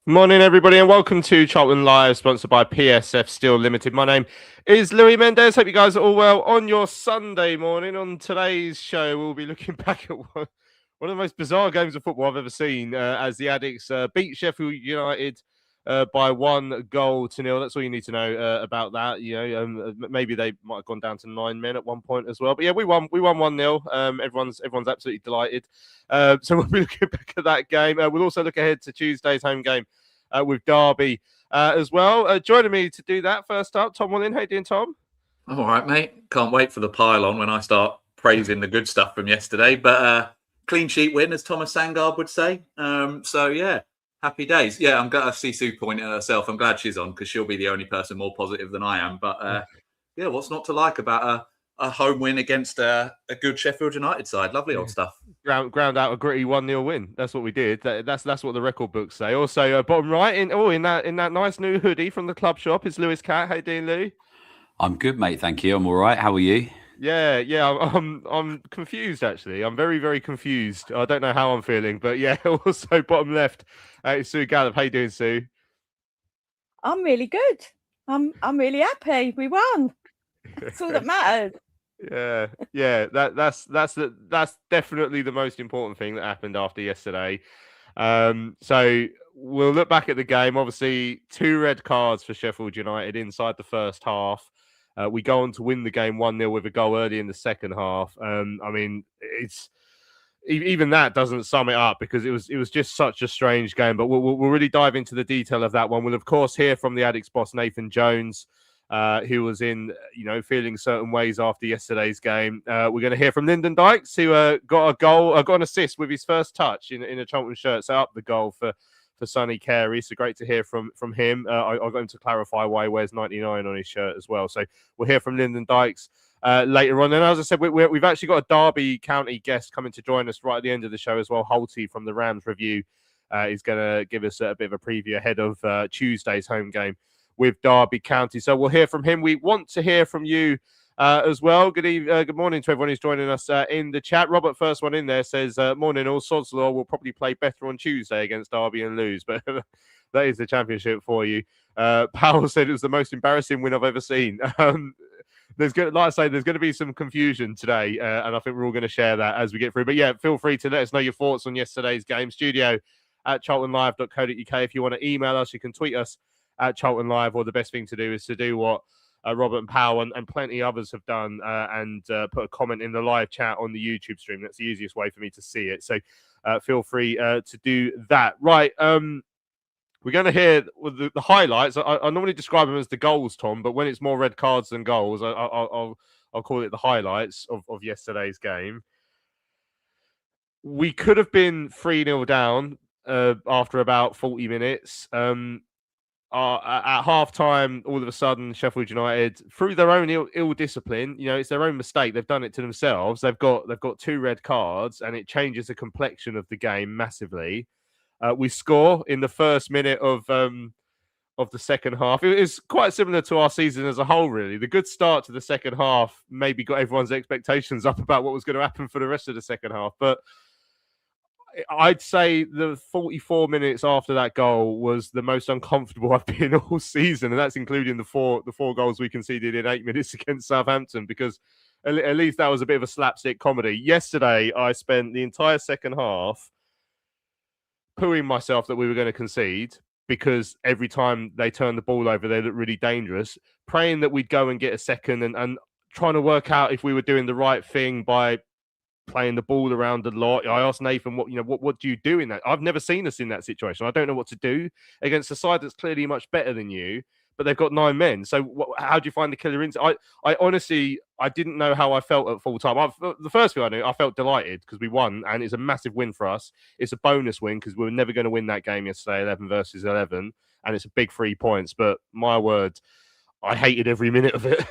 Morning, everybody, and welcome to Charlton Live, sponsored by PSF Steel Limited. My name is Louis Mendez. Hope you guys are all well on your Sunday morning. On today's show, we'll be looking back at one of the most bizarre games of football I've ever seen, as the Addicts beat Sheffield United by 1-0. That's all you need to know about that. Maybe they might have gone down to 9 men at one point as well. But yeah, we won 1-0. Everyone's absolutely delighted. So we'll be looking back at that game. We'll also look ahead to Tuesday's home game with Derby as well. Joining me to do that first up, Tom Wallin. How you doing, Tom? All right, mate. Can't wait for the pile-on when I start praising the good stuff from yesterday. But clean sheet win, as Thomas Sangard would say. So, yeah, happy days. Yeah, I'm glad I see Sue pointing at herself. I'm glad she's on because she'll be the only person more positive than I am. But, yeah, what's not to like about a home win against a good Sheffield United side? Lovely old stuff. Ground out a gritty 1-0 win. That's what we did. That's what the record books say. Also, bottom right in that nice new hoodie from the club shop is Lewis Cat. How you doing, Lou? I'm good, mate. Thank you. I'm all right. How are you? Yeah. I'm confused actually. I'm very, very confused. I don't know how I'm feeling, but yeah. Also, bottom left is Sue Gallup. How you doing, Sue? I'm really good. I'm really happy. We won. That's all that mattered. Yeah. That's definitely the most important thing that happened after yesterday. So we'll look back at the game. Obviously, 2 red cards for Sheffield United inside the first half. We go on to win the game 1-0 with a goal early in the second half. I mean, it's even that doesn't sum it up because it was just such a strange game. But we'll really dive into the detail of that one. We'll of course hear from the Addicts boss Nathan Jones, who was in feeling certain ways after yesterday's game. We're going to hear from Lyndon Dykes, who got an assist with his first touch in a Charlton shirt, set up the goal for Sonny Carey. So great to hear from him. I got him to clarify why he wears 99 on his shirt as well. So we'll hear from Lyndon Dykes later on. And as I said, we've actually got a Derby County guest coming to join us right at the end of the show as well. Holty from the Rams Review is going to give us a bit of a preview ahead of Tuesday's home game with Derby County. So we'll hear from him. We want to hear from you as well. Good morning to everyone who's joining us in the chat. Robert, first one in there, says, morning all. Sod's Law will probably play better on Tuesday against Derby and lose, but that is the championship for you. Powell said it was the most embarrassing win I've ever seen. Like I say, there's going to be some confusion today, and I think we're all going to share that as we get through. But yeah, feel free to let us know your thoughts on yesterday's game. studio@charltonlive.co.uk. If you want to email us, you can tweet us at Charlton Live, or the best thing to do is to do what Robert and Powell and plenty others have done and put a comment in the live chat on the YouTube stream. That's the easiest way for me to see it. So feel free to do that. Right. We're going to hear the highlights. I normally describe them as the goals, Tom, but when it's more red cards than goals, I'll call it the highlights of yesterday's game. We could have been 3-0 down after about 40 minutes. At half-time, all of a sudden, Sheffield United, through their own ill discipline, it's their own mistake. They've done it to themselves. They've got 2 red cards, and it changes the complexion of the game massively. We score in the first minute of the second half. It is quite similar to our season as a whole, really. The good start to the second half maybe got everyone's expectations up about what was going to happen for the rest of the second half, but I'd say the 44 minutes after that goal was the most uncomfortable I've been all season, and that's including the four goals we conceded in 8 minutes against Southampton, because at least that was a bit of a slapstick comedy. Yesterday, I spent the entire second half pooing myself that we were going to concede, because every time they turned the ball over, they looked really dangerous, praying that we'd go and get a second and trying to work out if we were doing the right thing by playing the ball around a lot. I asked Nathan, what do you do in that? I've never seen us in that situation. I don't know what to do against a side that's clearly much better than you, but they've got 9 men. So how do you find the killer instinct? I honestly, I didn't know how I felt at full time. The first thing I knew, I felt delighted because we won, and it's a massive win for us. It's a bonus win because we were never going to win that game yesterday, 11 versus 11, and it's a big 3 points. But my word, I hated every minute of it.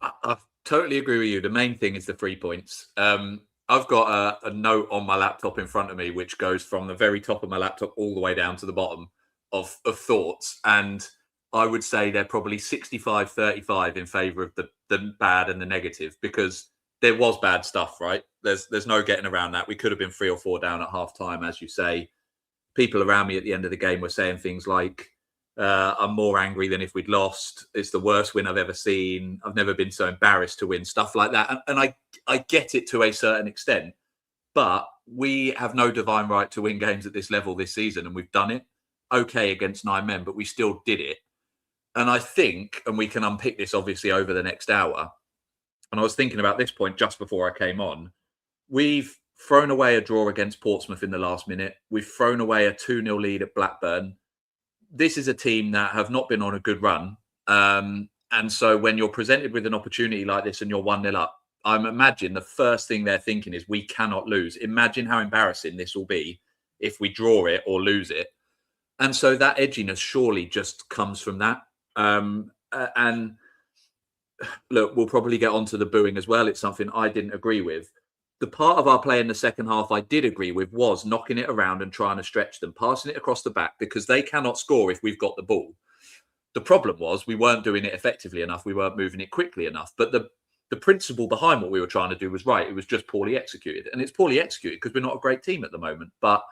I totally agree with you. The main thing is the 3 points. I've got a note on my laptop in front of me, which goes from the very top of my laptop all the way down to the bottom of thoughts. And I would say they're probably 65-35 in favour of the bad and the negative, because there was bad stuff, right? There's no getting around that. We could have been 3 or 4 down at half time, as you say. people around me at the end of the game were saying things like, I'm more angry than if we'd lost. It's the worst win I've ever seen. I've never been so embarrassed to win, stuff like that. And I get it to a certain extent, but we have no divine right to win games at this level this season. And we've done it okay against 9 men, but we still did it. And I think, and we can unpick this obviously over the next hour, and I was thinking about this point just before I came on, we've thrown away a draw against Portsmouth in the last minute. We've thrown away a 2-0 lead at Blackburn. This is a team that have not been on a good run. And so when you're presented with an opportunity like this and you're 1-0 up, I imagine the first thing they're thinking is, we cannot lose. Imagine how embarrassing this will be if we draw it or lose it. And so that edginess surely just comes from that. And look, we'll probably get onto the booing as well. It's something I didn't agree with. The part of our play in the second half I did agree with was knocking it around and trying to stretch them, passing it across the back, because they cannot score if we've got the ball. The problem was we weren't doing it effectively enough. We weren't moving it quickly enough. But the principle behind what we were trying to do was right. It was just poorly executed. And it's poorly executed because we're not a great team at the moment. But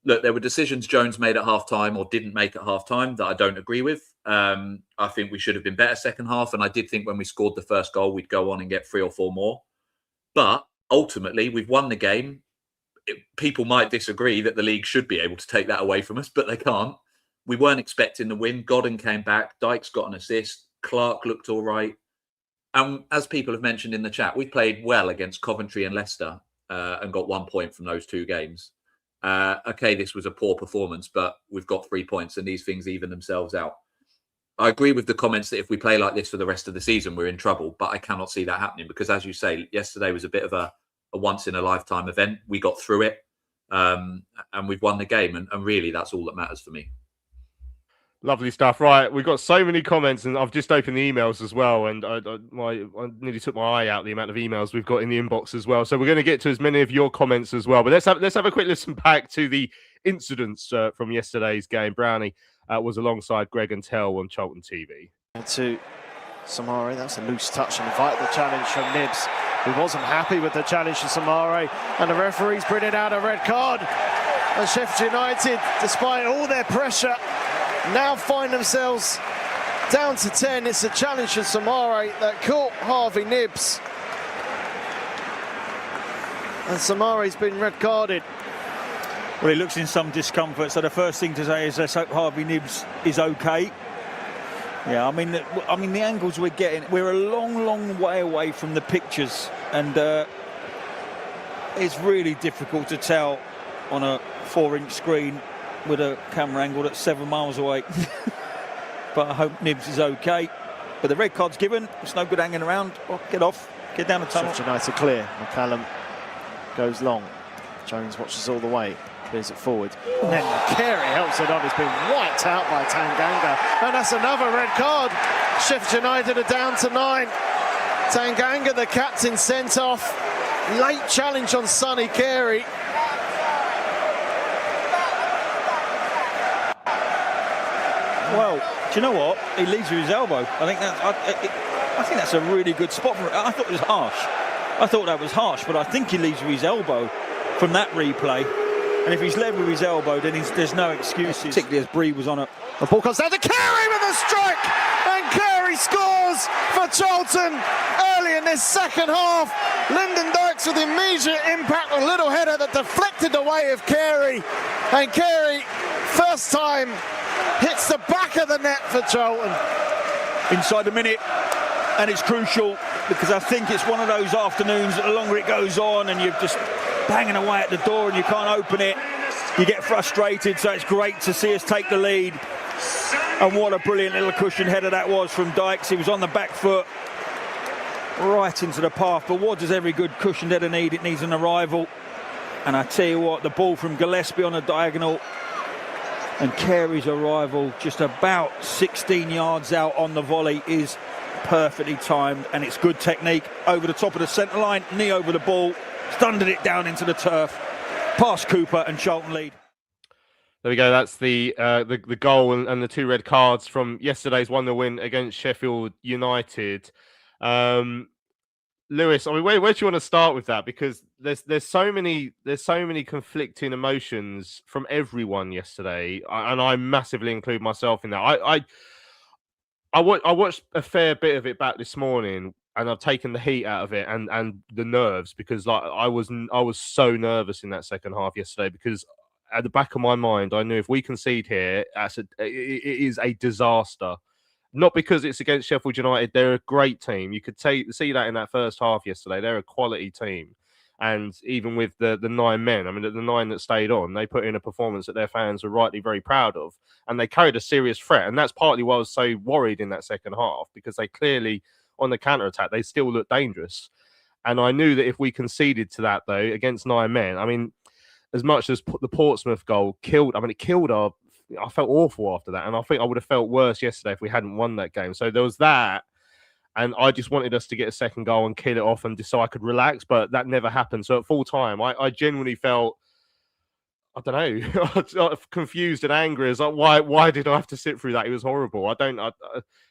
look, there were decisions Jones made at half-time or didn't make at half-time that I don't agree with. I think we should have been better second half. And I did think when we scored the first goal, we'd go on and get 3 or 4 more. But ultimately, we've won the game. People might disagree that the league should be able to take that away from us, but they can't. We weren't expecting the win. Godden came back. Dykes got an assist. Clark looked all right. And as people have mentioned in the chat, we played well against Coventry and Leicester and got 1 point from those 2 games. Okay, this was a poor performance, but we've got 3 points and these things even themselves out. I agree with the comments that if we play like this for the rest of the season, we're in trouble, but I cannot see that happening because, as you say, yesterday was a bit of a once-in-a-lifetime event. We got through it and we've won the game, and really that's all that matters for me. Lovely stuff. Right, we've got so many comments, and I've just opened the emails as well, and I nearly took my eye out the amount of emails we've got in the inbox as well. So we're going to get to as many of your comments as well. But let's have a quick listen back to the incidents from yesterday's game. Brownie was alongside Greg and Tell on Charlton TV. To Samari, that's a loose touch and invited the challenge from Nibs, who wasn't happy with the challenge to Samari, and the referee's bringing out a red card. And Sheffield United, despite all their pressure, now find themselves down to 10. It's a challenge to Samari that caught Harvey Nibs, and Samari's been red carded. Well, he looks in some discomfort, so the first thing to say is let's hope Harvey Nibs is okay. Yeah, I mean the angles we're getting, we're a long way away from the pictures, and it's really difficult to tell on a 4-inch screen with a camera angle that's 7 miles away. But I hope Nibs is okay. But the red card's given. It's no good hanging around. Oh, get off. Get down the tunnel. Sheffield United clear. McCallum goes long. Jones watches all the way. Clears it forward. And then Carey helps it on. It's been wiped out by Tanganga. And that's another red card. Sheffield United are down to 9. Tanganga, the captain, sent off. Late challenge on Sonny Carey. Well, do you know what? He leads with his elbow. I think that's a really good spot for it. I thought it was harsh. I thought that was harsh, but I think he leads with his elbow from that replay. And if he's led with his elbow, then there's no excuses. Particularly as Bree was on it. The ball comes down to Carey with a strike, and Carey scores for Charlton early in this second half. Lyndon Dykes with immediate impact, a little header that deflected away of Carey, and Carey, first time, hits the back of the net for Charlton. Inside a minute, and it's crucial because I think it's one of those afternoons that the longer it goes on and you're just banging away at the door and you can't open it, you get frustrated. So it's great to see us take the lead. And what a brilliant little cushion header that was from Dykes. He was on the back foot right into the path. But what does every good cushioned header need? It needs an arrival. And I tell you what, the ball from Gillespie on a diagonal and Carey's arrival just about 16 yards out on the volley is perfectly timed, and it's good technique over the top of the centre line, knee over the ball, thundered it down into the turf, past Cooper, and Charlton lead. There we go. That's the goal and the 2 red cards from yesterday's 1-0 win against Sheffield United. Lewis, I mean, where do you want to start with that? Because there's so many conflicting emotions from everyone yesterday, and I massively include myself in that. I watched a fair bit of it back this morning, and I've taken the heat out of it and the nerves, because like I was so nervous in that second half yesterday, because at the back of my mind I knew if we concede here, it is a disaster. Not because it's against Sheffield United. They're a great team. You could see that in that first half yesterday. They're a quality team. And even with the 9 men, I mean, the 9 that stayed on, they put in a performance that their fans were rightly very proud of. And they carried a serious threat. And that's partly why I was so worried in that second half, because they clearly, on the counter-attack, they still looked dangerous. And I knew that if we conceded to that, though, against 9 men, I mean, as much as the Portsmouth goal killed, I mean, it killed our... I felt awful after that, and I think I would have felt worse yesterday if we hadn't won that game. So there was that, and I just wanted us to get a second goal and kill it off, and just so I could relax. But that never happened. So at full time, I genuinely felt, I don't know, confused and angry. It's like, why did I have to sit through that? It was horrible.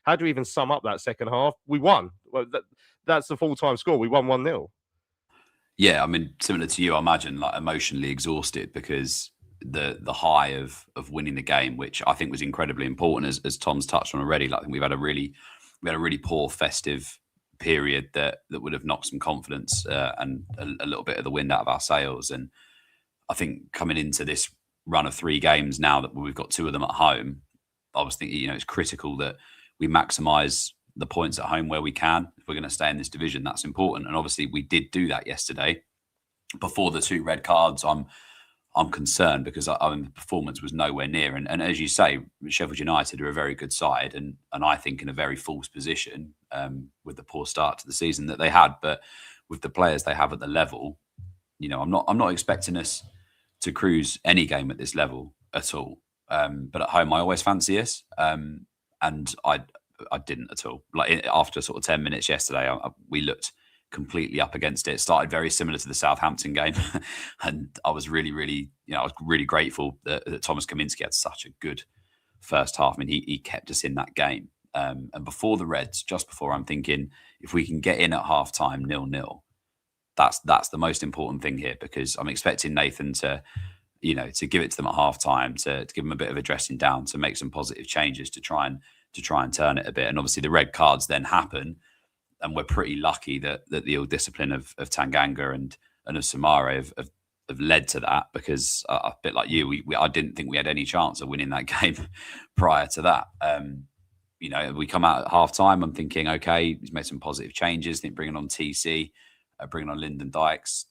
How do we even sum up that second half? We won. Well, that's the full time score. We won 1-0. Yeah, I mean, similar to you, I imagine, like emotionally exhausted, because the high of winning the game, which I think was incredibly important, as Tom's touched on already. Like, I think we had a really poor festive period that would have knocked some confidence and a little bit of the wind out of our sails. And I think coming into this run of 3 games now that we've got 2 of them at home, I was thinking, it's critical that we maximise the points at home where we can. If we're going to stay in this division, that's important. And obviously we did do that yesterday. Before the 2 red cards, I'm concerned, because the performance was nowhere near. And as you say, Sheffield United are a very good side, and I think in a very false position with the poor start to the season that they had. But with the players they have at the level, I'm not expecting us to cruise any game at this level at all. But at home, I always fancy us, and I didn't at all. Like, after sort of 10 minutes yesterday, we looked completely up against it. It started very similar to the Southampton game, and I was really grateful that Thomas Kaminski had such a good first half. I mean, he kept us in that game. And before the Reds, just before, I'm thinking, if we can get in at half time 0-0, that's the most important thing here, because I'm expecting Nathan to give it to them at half time, to give them a bit of a dressing down, to make some positive changes to try and turn it a bit. And obviously the red cards then happen, and we're pretty lucky that the ill discipline of Tanganga and of Samara have led to that, because a bit like you, I didn't think we had any chance of winning that game prior to that. We come out at half time, I'm thinking, okay, he's made some positive changes. I think bringing on TC, bringing on Lyndon Dykes,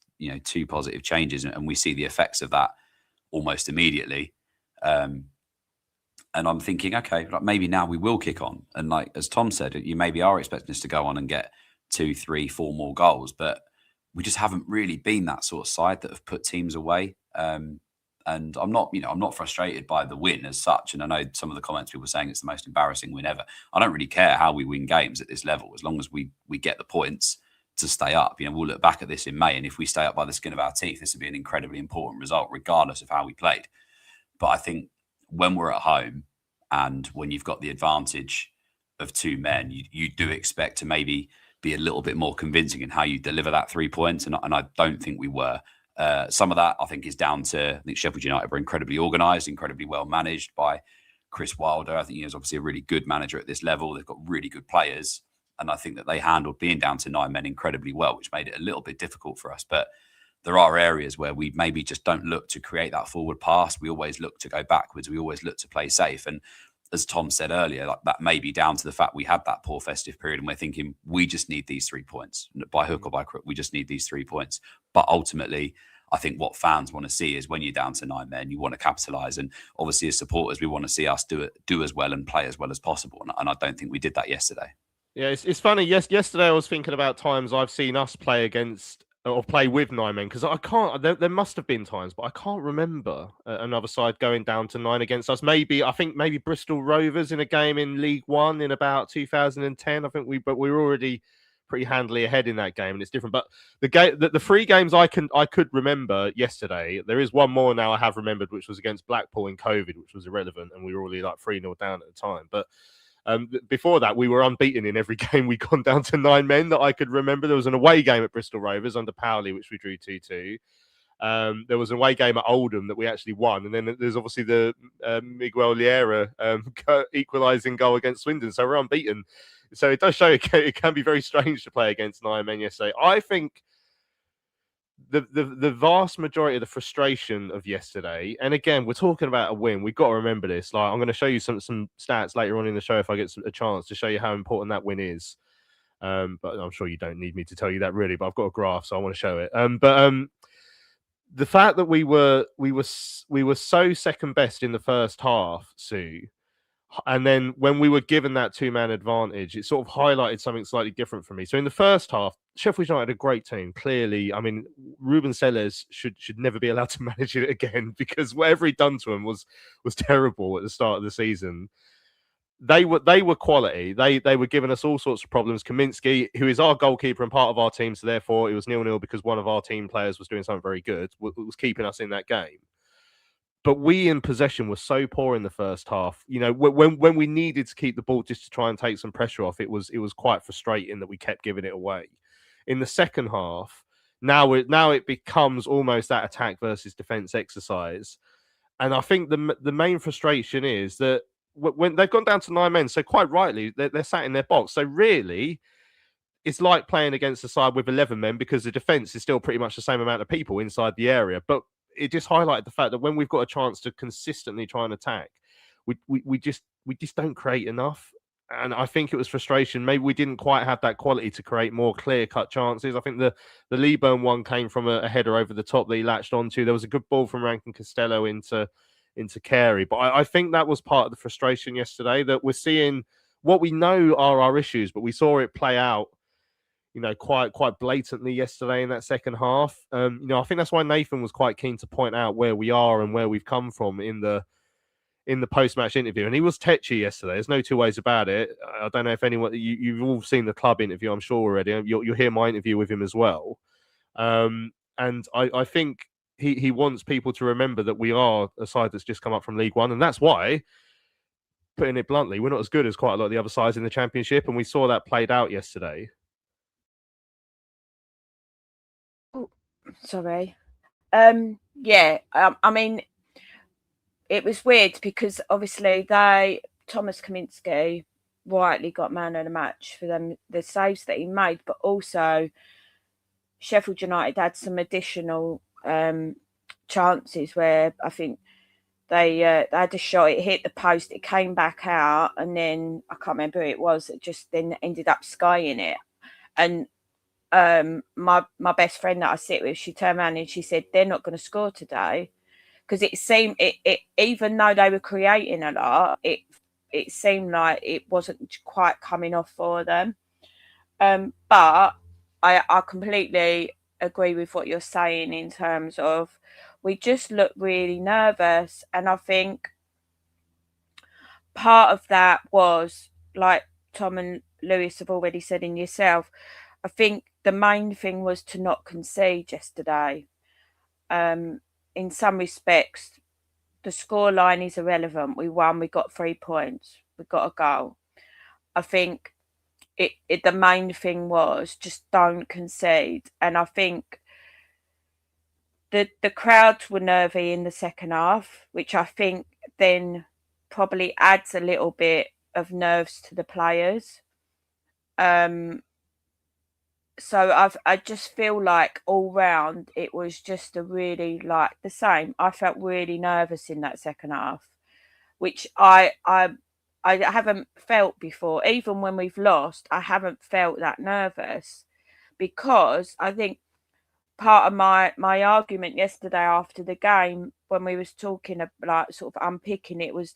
2 positive changes, and we see the effects of that almost immediately. And I'm thinking, okay, like maybe now we will kick on. And like, as Tom said, you maybe are expecting us to go on and get 2, 3, 4 more goals, but we just haven't really been that sort of side that have put teams away. And I'm not frustrated by the win as such. And I know some of the comments people were saying it's the most embarrassing win ever. I don't really care how we win games at this level, as long as we get the points to stay up. We'll look back at this in May, and if we stay up by the skin of our teeth, this would be an incredibly important result, regardless of how we played. But I think when we're at home, and when you've got the advantage of 2 men, you do expect to maybe be a little bit more convincing in how you deliver that 3 points. And I don't think we were. Some of that, I think, is down to, I think Sheffield United were incredibly organised, incredibly well managed by Chris Wilder. I think he is obviously a really good manager at this level. They've got really good players. And I think that they handled being down to 9 men incredibly well, which made it a little bit difficult for us. But there are areas where we maybe just don't look to create that forward pass. We always look to go backwards. We always look to play safe. And as Tom said earlier, like, that may be down to the fact we had that poor festive period, and we're thinking we just need these 3 points. By hook or by crook, we just need these 3 points. But ultimately, I think what fans want to see is when you're down to 9 men, you want to capitalise. And obviously, as supporters, we want to see us do as well and play as well as possible. And I don't think we did that yesterday. Yeah, it's funny. Yesterday I was thinking about times I've seen us play against or play with 9 men, because I can't. There must have been times, but I can't remember another side going down to 9 against us. I think maybe Bristol Rovers in a game in League One in about 2010. I think we were already pretty handily ahead in that game, and it's different. But the 3 games I could remember yesterday. There is one more now I have remembered, which was against Blackpool in COVID, which was irrelevant, and we were already like 3-0 down at the time. But Before that, we were unbeaten in every game. We'd gone down to 9 men that I could remember. There was an away game at Bristol Rovers under Powley, which we drew 2-2. There was an away game at Oldham that we actually won. And then there's obviously the Miguel Liera equalising goal against Swindon. So we're unbeaten. So it does show it can be very strange to play against 9 men yesterday. I think the vast majority of the frustration of yesterday, and again, we're talking about a win. We've got to remember this. Like, I'm going to show you some stats later on in the show if I get a chance to show you how important that win is. But I'm sure you don't need me to tell you that really. But I've got a graph, so I want to show it. The fact that we were so second best in the first half, Sue, and then when we were given that 2-man advantage, it sort of highlighted something slightly different for me. So in the first half, Sheffield United had a great team. Clearly, I mean, Ruben Sellers should never be allowed to manage it again, because whatever he'd done to him was terrible at the start of the season. They were quality. They were giving us all sorts of problems. Kaminsky, who is our goalkeeper and part of our team, so therefore it was 0-0 because one of our team players was doing something very good, was keeping us in that game. But we in possession were so poor in the first half. You know, when we needed to keep the ball just to try and take some pressure off, it was quite frustrating that we kept giving it away. In the second half, now it becomes almost that attack versus defense exercise. And I think the main frustration is that when they've gone down to 9 men, so quite rightly, they're sat in their box. So really, it's like playing against a side with 11 men, because the defense is still pretty much the same amount of people inside the area. But it just highlighted the fact that when we've got a chance to consistently try and attack, we just don't create enough. And I think it was frustration. Maybe we didn't quite have that quality to create more clear-cut chances. I think the Leeburn one came from a header over the top that he latched onto. There was a good ball from Rankin Costello into Carey. But I think that was part of the frustration yesterday, that we're seeing what we know are our issues, but we saw it play out, you know, quite blatantly yesterday in that second half. You know, I think that's why Nathan was quite keen to point out where we are and where we've come from in the post-match interview. And he was tetchy yesterday. There's no two ways about it. I don't know if anyone, you've all seen the club interview, I'm sure already. You'll hear my interview with him as well. And I think he wants people to remember that we are a side that's just come up from League One. And that's why, putting it bluntly, we're not as good as quite a lot of the other sides in the Championship. And we saw that played out yesterday. Sorry. I mean, it was weird because obviously Thomas Kaminsky rightly got man of the match for the saves that he made, but also Sheffield United had some additional chances where I think they had a shot, it hit the post, it came back out, and then I can't remember who it was, it just then ended up skying it. And my best friend that I sit with, she turned around and she said, they're not going to score today, because it seemed it even though they were creating a lot, it seemed like it wasn't quite coming off for them. But I completely agree with what you're saying in terms of we just look really nervous, and I think part of that was, like Tom and Lewis have already said in yourself, I think the main thing was to not concede yesterday. In some respects, the scoreline is irrelevant. We won, we got 3 points, we got a goal. I think the main thing was just don't concede. And I think the crowds were nervy in the second half, which I think then probably adds a little bit of nerves to the players. So I just feel like all round it was just a really like the same. I felt really nervous in that second half, which I haven't felt before. Even when we've lost, I haven't felt that nervous, because I think part of my argument yesterday after the game, when we was talking about sort of unpicking it, was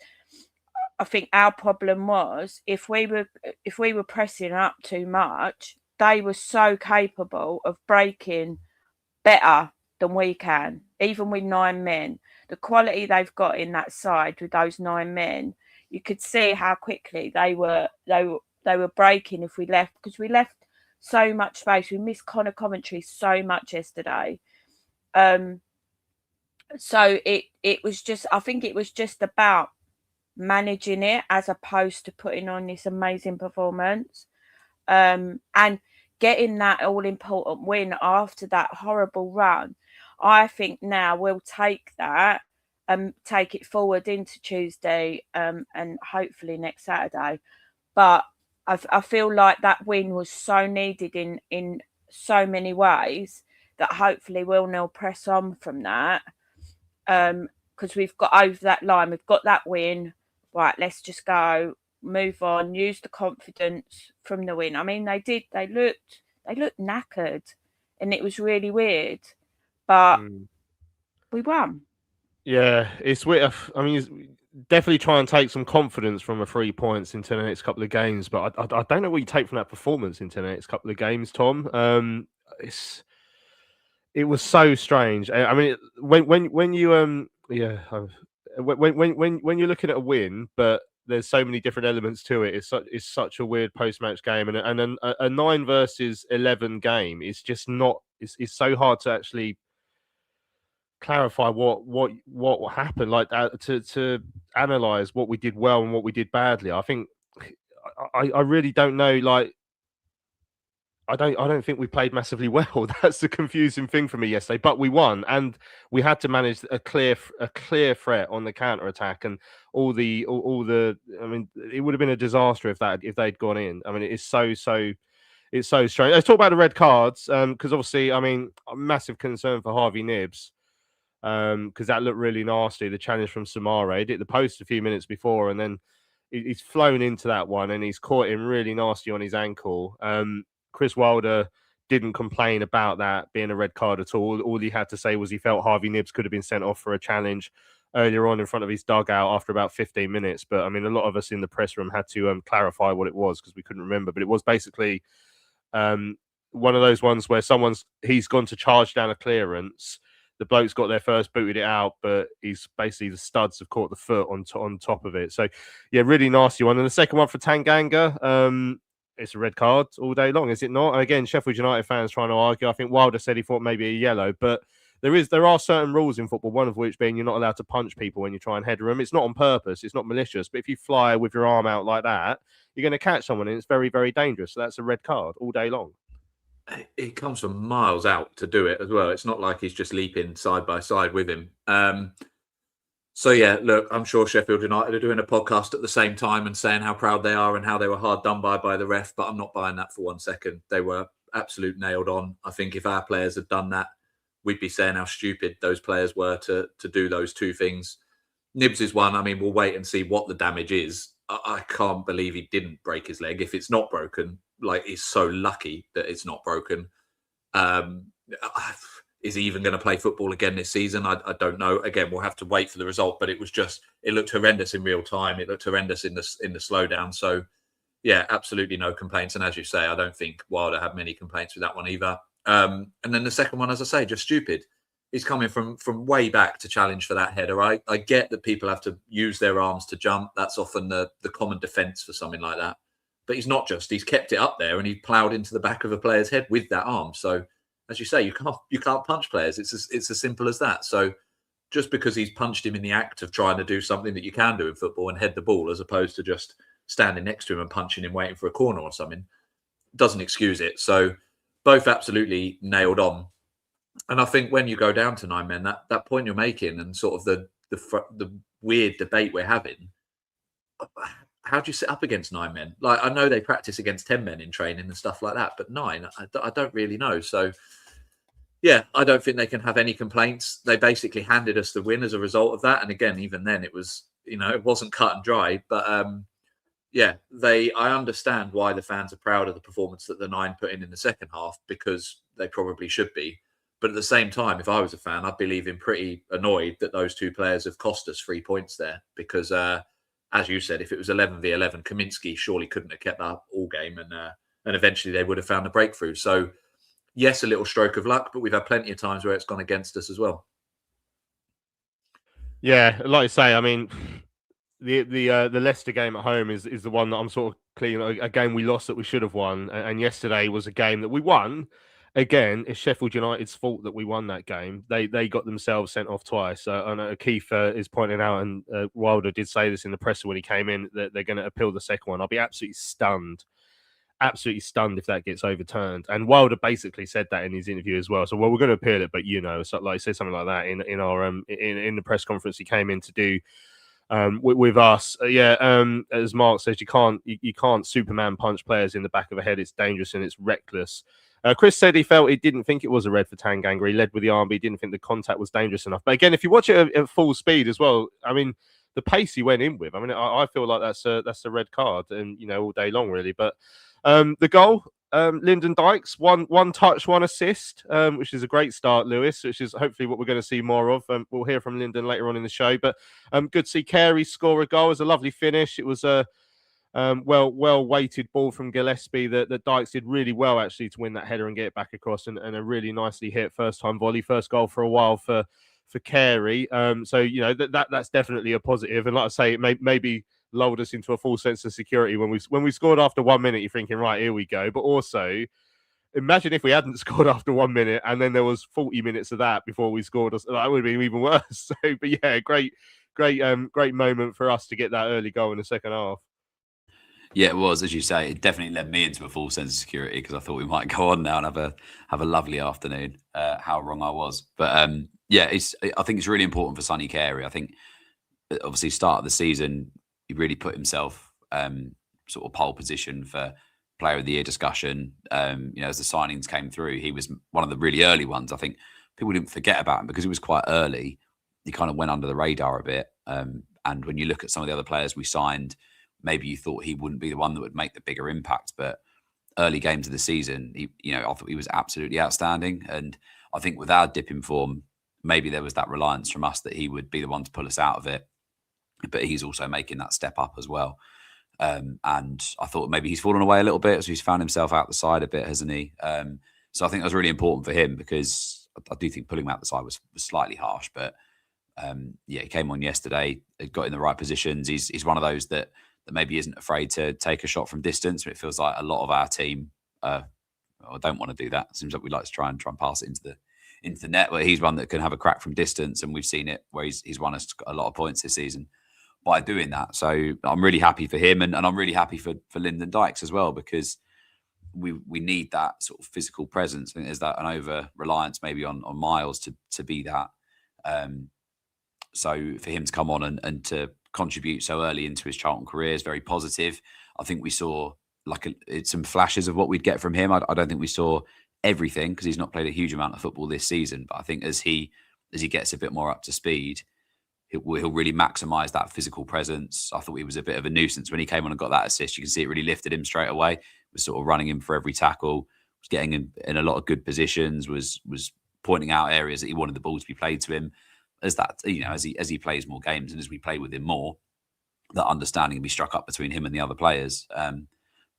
I think our problem was if we were pressing up too much, they were so capable of breaking better than we can, even with 9 men. The quality they've got in that side with those 9 men, you could see how quickly they were breaking if we left, because we left so much space. We missed Connor Coventry so much yesterday. So it was just, I think it was just about managing it as opposed to putting on this amazing performance. And getting that all-important win after that horrible run, I think now we'll take that and take it forward into Tuesday and hopefully next Saturday. But I feel like that win was so needed in so many ways that hopefully we'll now press on from that. Because we've got over that line, we've got that win. Right, let's just go, move on, use the confidence from the win. I mean, they looked knackered, and it was really weird, but we won. Yeah, it's weird. I mean, definitely try and take some confidence from the 3 points into the next couple of games, but I don't know what you take from that performance into the next couple of games, Tom. It was so strange. I mean, when you when you're looking at a win, but there's so many different elements to it. It's such a weird post-match game, and a 9 versus 11 game is just not. It's so hard to actually clarify what happened, like to analyze what we did well and what we did badly. I think I really don't know. Like, I don't think we played massively well. That's the confusing thing for me yesterday. But we won, and we had to manage a clear threat on the counter attack and all the. I mean, it would have been a disaster if they'd gone in. I mean, it's so strange. Let's talk about the red cards, because obviously, I mean, a massive concern for Harvey Nibbs, because that looked really nasty. The challenge from Samara, he hit the post a few minutes before, and then he's flown into that one, and he's caught him really nasty on his ankle. Chris Wilder didn't complain about that being a red card at all. All he had to say was he felt Harvey Nibbs could have been sent off for a challenge earlier on in front of his dugout after about 15 minutes. But I mean, a lot of us in the press room had to clarify what it was because we couldn't remember. But it was basically one of those ones where he's gone to charge down a clearance. The bloke's got there first, booted it out, but he's basically the studs have caught the foot on top of it. So, yeah, really nasty one. And the second one for Tanganga, it's a red card all day long, is it not? And again, Sheffield United fans trying to argue. I think Wilder said he thought maybe a yellow, but there are certain rules in football, one of which being you're not allowed to punch people when you try and header them. It's not on purpose. It's not malicious. But if you fly with your arm out like that, you're going to catch someone, and it's very, very dangerous. So that's a red card all day long. It comes from miles out to do it as well. It's not like he's just leaping side by side with him. So, yeah, look, I'm sure Sheffield United are doing a podcast at the same time and saying how proud they are and how they were hard done by the ref, but I'm not buying that for 1 second. They were absolute nailed on. I think if our players had done that, we'd be saying how stupid those players were to do those two things. Nibbs is one. I mean, we'll wait and see what the damage is. I can't believe he didn't break his leg. If it's not broken, like, he's so lucky that it's not broken. Is he even going to play football again this season? I don't know. Again, we'll have to wait for the result, but it looked horrendous in real time. It looked horrendous in the slowdown. So, yeah, absolutely no complaints. And as you say, I don't think Wilder had many complaints with that one either. And then the second one, as I say, just stupid. He's coming from way back to challenge for that header. I get that people have to use their arms to jump. That's often the common defence for something like that. But he's kept it up there and he ploughed into the back of a player's head with that arm. So, as you say, you can't punch players. It's as simple as that. So just because he's punched him in the act of trying to do something that you can do in football and head the ball, as opposed to just standing next to him and punching him, waiting for a corner or something, doesn't excuse it. So both absolutely nailed on. And I think when you go down to 9 men, that point you're making and sort of the weird debate we're having, how do you sit up against 9 men? Like, I know they practice against 10 men in training and stuff like that, but 9, I don't really know. So, yeah, I don't think they can have any complaints. They basically handed us the win as a result of that. And again, even then, it was, it wasn't cut and dry. But, yeah, I understand why the fans are proud of the performance that the 9 put in the second half, because they probably should be. But at the same time, if I was a fan, I'd be leaving pretty annoyed that those 2 players have cost us 3 points there because, as you said, if it was 11v11, Kaminsky surely couldn't have kept that all game, and eventually they would have found a breakthrough. So, yes, a little stroke of luck, but we've had plenty of times where it's gone against us as well. Yeah, like I say, I mean, the Leicester game at home is the one that I'm sort of clean. A game we lost that we should have won, and yesterday was a game that we won. again, it's Sheffield United's fault that we won that game. They got themselves sent off twice. I know Keith is pointing out, and Wilder did say this in the presser when he came in, that they're going to appeal the second one. I'll be absolutely stunned if that gets overturned. And Wilder basically said that in his interview as well. So, well, we're going to appeal it, but so like he said something like that in our in the press conference he came in to do with us. As Mark says, you can't Superman punch players in the back of the head. It's dangerous and it's reckless. Chris said he felt he didn't think it was a red for Tanganga. He led with the arm, but he didn't think the contact was dangerous enough. But again, if you watch it at full speed as well, I mean, the pace he went in with, I mean, I feel like that's a red card, and all day long really. But the goal, Lyndon Dykes, one touch, one assist, which is a great start, Lewis, which is hopefully what we're going to see more of. We'll hear from Lyndon later on in the show. But good to see Carey score a goal. It was a lovely finish. It was a well-weighted ball from Gillespie that Dykes did really well, actually, to win that header and get it back across, and a really nicely hit first-time volley, first goal for a while for Carey. So, that's definitely a positive. And like I say, it maybe lulled us into a false sense of security when we scored after 1 minute. You're thinking, right, here we go. But also, imagine if we hadn't scored after 1 minute and then there was 40 minutes of that before we scored. That would have been even worse. So, but yeah, great moment for us to get that early goal in the second half. Yeah, it was, as you say. It definitely led me into a false sense of security because I thought we might go on now and have a lovely afternoon. How wrong I was, but I think it's really important for Sonny Carey. I think obviously start of the season he really put himself sort of pole position for Player of the Year discussion. As the signings came through, he was one of the really early ones. I think people didn't forget about him because he was quite early. He kind of went under the radar a bit. And when you look at some of the other players we signed, maybe you thought he wouldn't be the one that would make the bigger impact, but early games of the season, I thought he was absolutely outstanding. And I think with our dip in form, maybe there was that reliance from us that he would be the one to pull us out of it. But he's also making that step up as well. And I thought maybe he's fallen away a little bit, so he's found himself out the side a bit, hasn't he? So I think that was really important for him because I do think pulling him out the side was slightly harsh. But he came on yesterday, got in the right positions. He's one of those that maybe isn't afraid to take a shot from distance. But it feels like a lot of our team don't want to do that. It seems like we like to try and pass it into the net. But he's one that can have a crack from distance, and we've seen it where he's won us a lot of points this season by doing that. So I'm really happy for him, and I'm really happy for Lyndon Dykes as well, because we need that sort of physical presence. I think there's that an over reliance maybe on Miles to be that. So for him to come on and to contribute so early into his Charlton career is very positive. I think we saw some flashes of what we'd get from him. I don't think we saw everything because he's not played a huge amount of football this season. But I think as he gets a bit more up to speed, he'll really maximise that physical presence. I thought he was a bit of a nuisance when he came on and got that assist. You can see it really lifted him straight away. Was sort of running him for every tackle, was getting him in a lot of good positions, was pointing out areas that he wanted the ball to be played to him. As he plays more games and as we play with him more, that understanding will be struck up between him and the other players.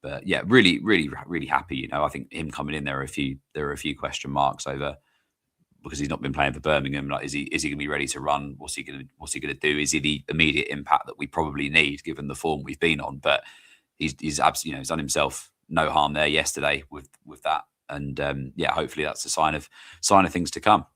But yeah, really, really, really happy. I think him coming in, there are a few question marks over because he's not been playing for Birmingham. Like, is he going to be ready to run? What's he going to do? Is he the immediate impact that we probably need given the form we've been on? But he's absolutely, he's done himself no harm there yesterday with that. And hopefully that's a sign of things to come.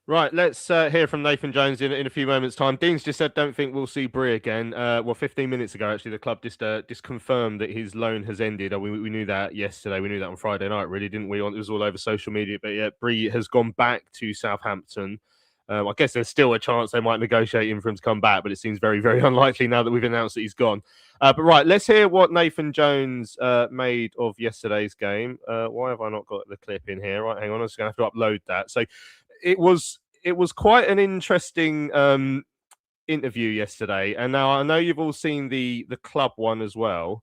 Right, let's hear from Nathan Jones in a few moments' time. Dean's just said, don't think we'll see Bree again. 15 minutes ago, actually, the club just confirmed that his loan has ended. We knew that yesterday. We knew that on Friday night, really, didn't we? It was all over social media. But yeah, Bree has gone back to Southampton. I guess there's still a chance they might negotiate him for him to come back, but it seems very, very unlikely now that we've announced that he's gone. But right, let's hear what Nathan Jones made of yesterday's game. Why have I not got the clip in here? Right, hang on, I'm just going to have to upload that. So it was quite an interesting interview yesterday. And now I know you've all seen the club one as well.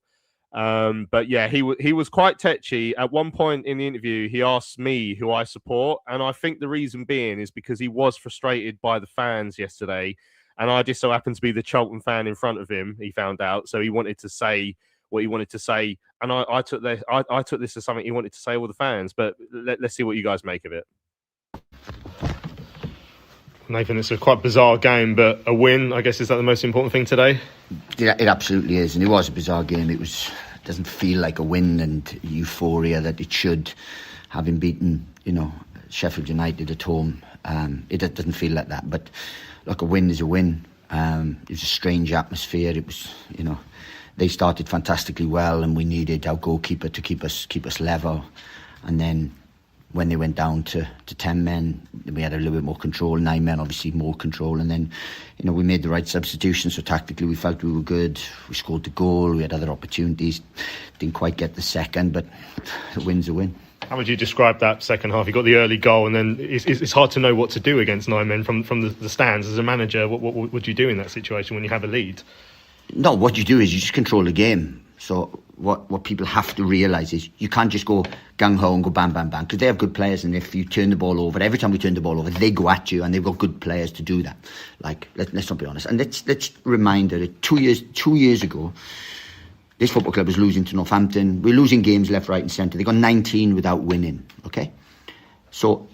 But yeah, he was quite tetchy. At one point in the interview, he asked me who I support. And I think the reason being is because he was frustrated by the fans yesterday. And I just so happened to be the Charlton fan in front of him, he found out. So he wanted to say what he wanted to say. And I took this as something he wanted to say to all the fans. But let's see what you guys make of it. Nathan, it's a quite bizarre game, but a win, I guess, is that the most important thing today? It absolutely is, and it was a bizarre game. It doesn't feel like a win and euphoria that it should. having beaten, Sheffield United at home, it doesn't feel like that. But look, a win is a win. It was a strange atmosphere. It was, they started fantastically well, and we needed our goalkeeper to keep us level. And then when they went down to 10 men, we had a little bit more control. 9 men, obviously, more control. And then, we made the right substitutions. So tactically, we felt we were good. We scored the goal. We had other opportunities. Didn't quite get the second, but the win's a win. How would you describe that second half? You got the early goal, and then it's hard to know what to do against 9 men from the stands. As a manager, what would you do in that situation when you have a lead? No, what you do is you just control the game. So what people have to realise is you can't just go gung-ho and go bam, bam, bam, because they have good players, and if you turn the ball over, every time we turn the ball over, they go at you, and they've got good players to do that. Like, let's not be honest. And let's remind her that 2 years ago, this football club was losing to Northampton. We're losing games left, right and centre. They got 19 without winning, okay? So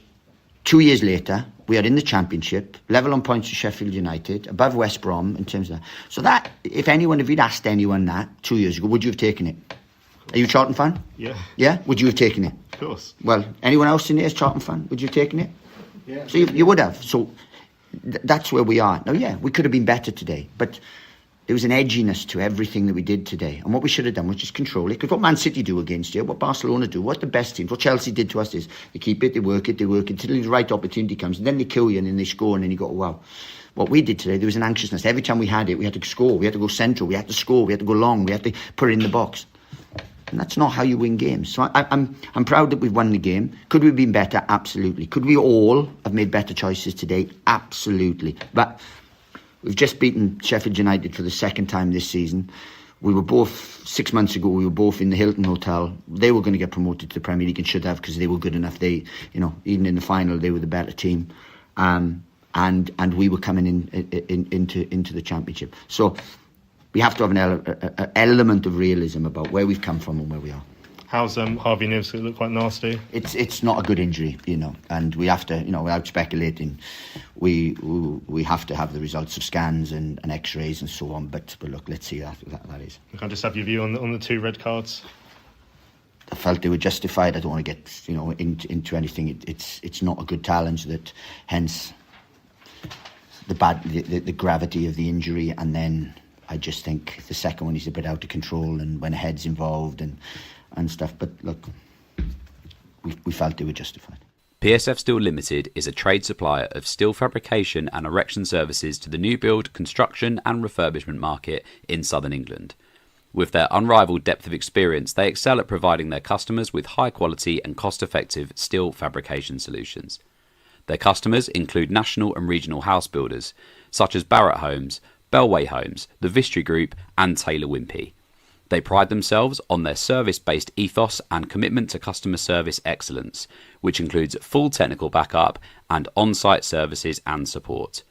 2 years later, we are in the Championship, level on points with Sheffield United, above West Brom in terms of that. So that, if you'd asked anyone that 2 years ago, would you have taken it? Are you a Charlton fan? Yeah. Yeah? Would you have taken it? Of course. Well, anyone else in here is Charlton fan? Would you have taken it? Yeah. So you would have. So that's where we are. Now, yeah, we could have been better today, but there was an edginess to everything that we did today. And what we should have done was just control it. Because what Man City do against you, what Barcelona do, what the best teams, what Chelsea did to us is they keep it, they work it until the right opportunity comes. And then they kill you and then they score and then you go, wow. What we did today, there was an anxiousness. Every time we had it, we had to score. We had to go central. We had to score. We had to go long. We had to put it in the box. And that's not how you win games. So I'm proud that we've won the game. Could we have been better? Absolutely. Could we all have made better choices today? Absolutely. But we've just beaten Sheffield United for the second time this season. We were both, 6 months ago, we were both in the Hilton Hotel. They were going to get promoted to the Premier League and should have, because they were good enough. They, even in the final, they were the better team. And we were coming into the Championship. So we have to have an element of realism about where we've come from and where we are. How's Harvey Nibs? It look quite nasty. It's not a good injury, and we have to, without speculating, we have to have the results of scans and X-rays and so on. But look, let's see that is. Can I just have your view on the 2 red cards? I felt they were justified. I don't want to get into anything. It's not a good challenge. That hence the gravity of the injury, and then I just think the second one is a bit out of control, and when a head's involved and stuff. But look, we felt they were justified. PSF Steel Limited is a trade supplier of steel fabrication and erection services to the new build, construction and refurbishment market in southern England. With their unrivaled depth of experience, they excel at providing their customers with high quality and cost-effective steel fabrication solutions. Their customers include national and regional house builders, such as Barratt Homes, Bellway Homes, the Vistry Group and Taylor Wimpey. They pride themselves on their service-based ethos and commitment to customer service excellence, which includes full technical backup and on-site services and support.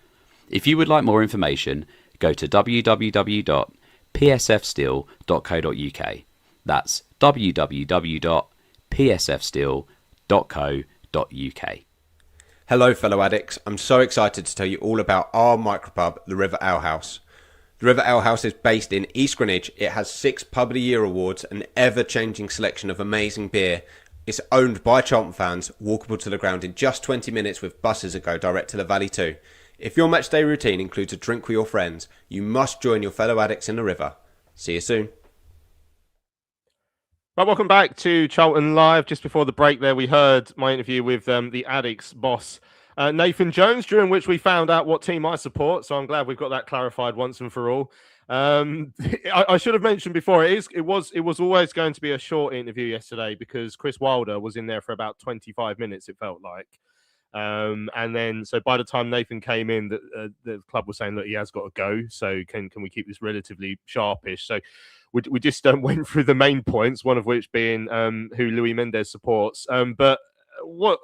If you would like more information, go to www.psfsteel.co.uk. That's www.psfsteel.co.uk. Hello fellow addicts, I'm so excited to tell you all about our micropub, the River Ale House. The River Ale House is based in East Greenwich. It has 6 Pub of the Year awards, an ever-changing selection of amazing beer. It's owned by Charlton fans, walkable to the ground in just 20 minutes with buses that go direct to the Valley too. If your matchday routine includes a drink with your friends, you must join your fellow addicts in the River. See you soon. Right, welcome back to Charlton Live. Just before the break there, we heard my interview with the Addicts boss, Nathan Jones, during which we found out what team I support. So I'm glad we've got that clarified once and for all. I should have mentioned before, it was always going to be a short interview yesterday because Chris Wilder was in there for about 25 minutes, it felt like. And then, so by the time Nathan came in, the club was saying, look, he has got to go. So can we keep this relatively sharpish? So we just went through the main points, one of which being who Luis Mendes supports. But what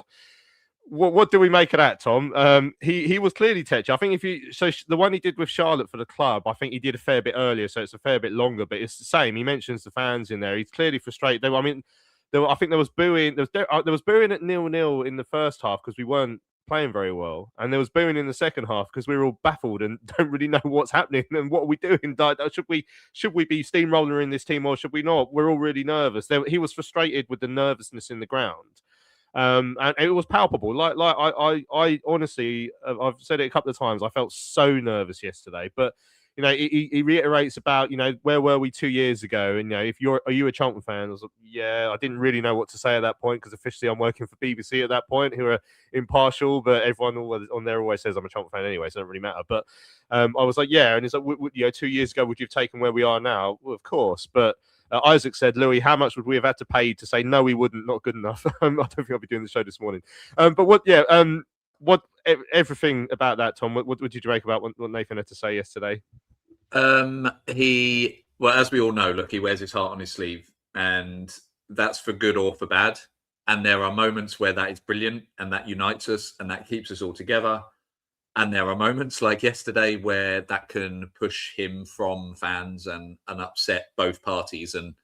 do we make of that, Tom? He was clearly touchy. I think the one he did with Charlotte for the club, I think he did a fair bit earlier, so it's a fair bit longer. But it's the same. He mentions the fans in there. He's clearly frustrated. I think there was booing. There was booing at 0-0 in the first half because we weren't playing very well, and there was booing in the second half because we were all baffled and don't really know what's happening and what are we doing. Should we be steamroller in this team or should we not? We're all really nervous. He was frustrated with the nervousness in the ground. And it was palpable. I honestly, I've said it a couple of times. I felt so nervous yesterday, but he reiterates about, where were we 2 years ago? And, are you a Charlton fan? I was like, yeah, I didn't really know what to say at that point because officially I'm working for BBC at that point, who are impartial, but everyone on there always says I'm a Charlton fan anyway, so it doesn't really matter. But I was like, yeah. And it's like, 2 years ago, would you have taken where we are now? Well, of course. But Isaac said, Louis, how much would we have had to pay to say, no, we wouldn't, not good enough? I don't think I'll be doing the show this morning. Everything about that, Tom, what did you make about what Nathan had to say yesterday? As we all know, look, he wears his heart on his sleeve, and that's for good or for bad. And there are moments where that is brilliant and that unites us and that keeps us all together. And there are moments like yesterday where that can push him from fans and upset both parties. And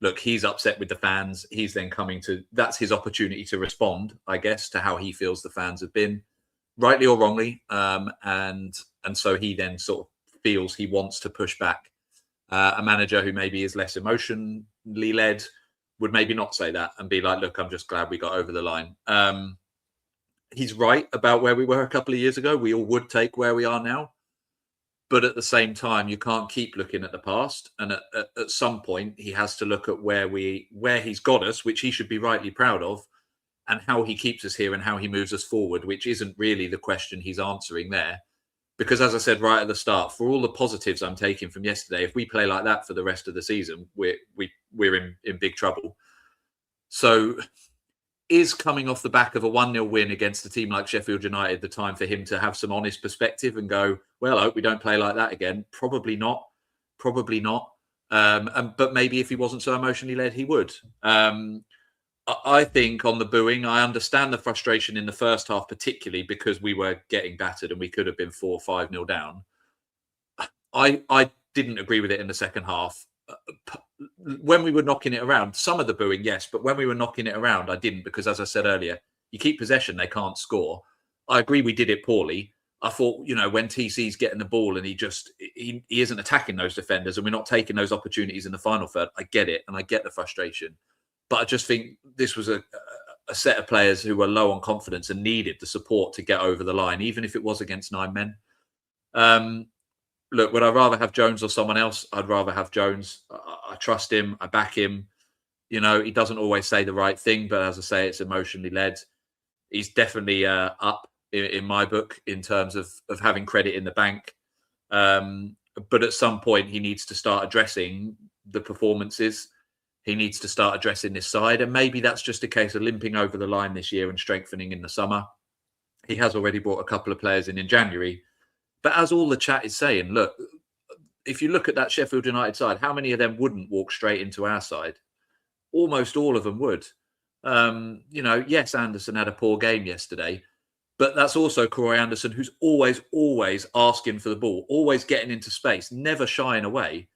look, he's upset with the fans. He's then that's his opportunity to respond, I guess, to how he feels the fans have been, rightly or wrongly. And so he then sort of feels he wants to push back. A manager who maybe is less emotionally led would maybe not say that and be like, look, I'm just glad we got over the line. He's right about where we were a couple of years ago. We all would take where we are now. But at the same time, you can't keep looking at the past. And at some point, he has to look at where he's got us, which he should be rightly proud of, and how he keeps us here and how he moves us forward, which isn't really the question he's answering there. Because as I said right at the start, for all the positives I'm taking from yesterday, if we play like that for the rest of the season, we're in big trouble. So is coming off the back of a 1-0 win against a team like Sheffield United the time for him to have some honest perspective and go, well, I hope we don't play like that again? Probably not. But maybe if he wasn't so emotionally led, he would. I think on the booing, I understand the frustration in the first half, particularly because we were getting battered and we could have been 4 or 5-0 down. I didn't agree with it in the second half. When we were knocking it around, some of the booing, yes, but when we were knocking it around, I didn't, because as I said earlier, you keep possession, they can't score. I agree we did it poorly. I thought, when TC's getting the ball and he isn't attacking those defenders and we're not taking those opportunities in the final third, I get it and I get the frustration. But I just think this was a set of players who were low on confidence and needed the support to get over the line, even if it was against 9 men. Look, would I rather have Jones or someone else? I'd rather have Jones. I trust him. I back him. He doesn't always say the right thing, but as I say, it's emotionally led. He's definitely up in my book in terms of having credit in the bank. But at some point, he needs to start addressing the performances. He needs to start addressing this side. And maybe that's just a case of limping over the line this year and strengthening in the summer. He has already brought a couple of players in January. But as all the chat is saying, look, if you look at that Sheffield United side, how many of them wouldn't walk straight into our side? Almost all of them would. Yes, Anderson had a poor game yesterday, but that's also Corey Anderson, who's always asking for the ball, always getting into space, never shying away.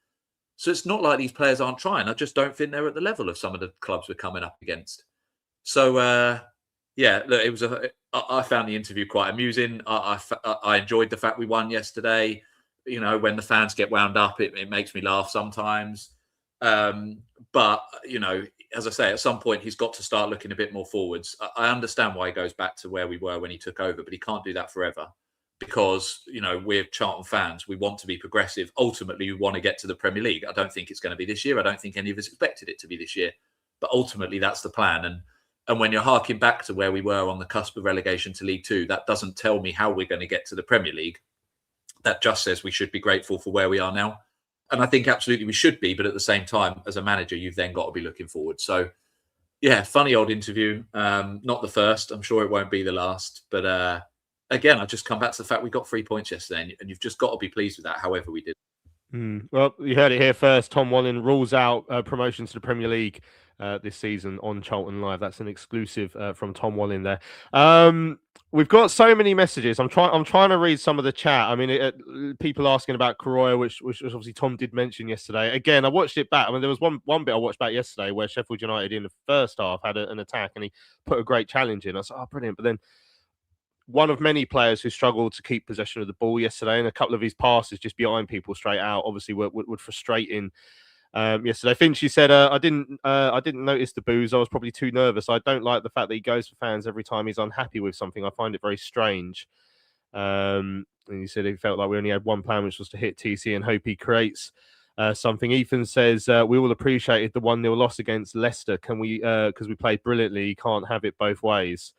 So it's not like these players aren't trying. I just don't think they're at the level of some of the clubs we're coming up against. So, look, I found the interview quite amusing. I enjoyed the fact we won yesterday. When the fans get wound up, it makes me laugh sometimes. But, as I say, at some point, he's got to start looking a bit more forwards. I understand why he goes back to where we were when he took over, but he can't do that forever. Because, we're Charlton fans. We want to be progressive. Ultimately, we want to get to the Premier League. I don't think it's going to be this year. I don't think any of us expected it to be this year. But ultimately, that's the plan. And when you're harking back to where we were on the cusp of relegation to League Two, that doesn't tell me how we're going to get to the Premier League. That just says we should be grateful for where we are now. And I think absolutely we should be. But at the same time, as a manager, you've then got to be looking forward. So, yeah, funny old interview. Not the first. I'm sure it won't be the last. But again, I just come back to the fact we got 3 points yesterday, and you've just got to be pleased with that, however we did. Well, you heard it here first. Tom Walling rules out promotion to the Premier League this season on Charlton Live. That's an exclusive from Tom Walling there. We've got so many messages. I'm trying to read some of the chat. I mean, people asking about Koroya, which obviously Tom did mention yesterday. Again, I watched it back. I mean, there was one bit I watched back yesterday where Sheffield United in the first half had an attack and he put a great challenge in. I was like, oh, brilliant. But then one of many players who struggled to keep possession of the ball yesterday, and a couple of his passes just behind people straight out, obviously were frustrating yesterday. Finchy said, "I didn't notice the boos. I was probably too nervous. I don't like the fact that he goes for fans every time he's unhappy with something. I find it very strange." And he said he felt like we only had one plan, which was to hit TC and hope he creates something. Ethan says, "We all appreciated the 1-0 loss against Leicester. Can we? Because we played brilliantly. You can't have it both ways."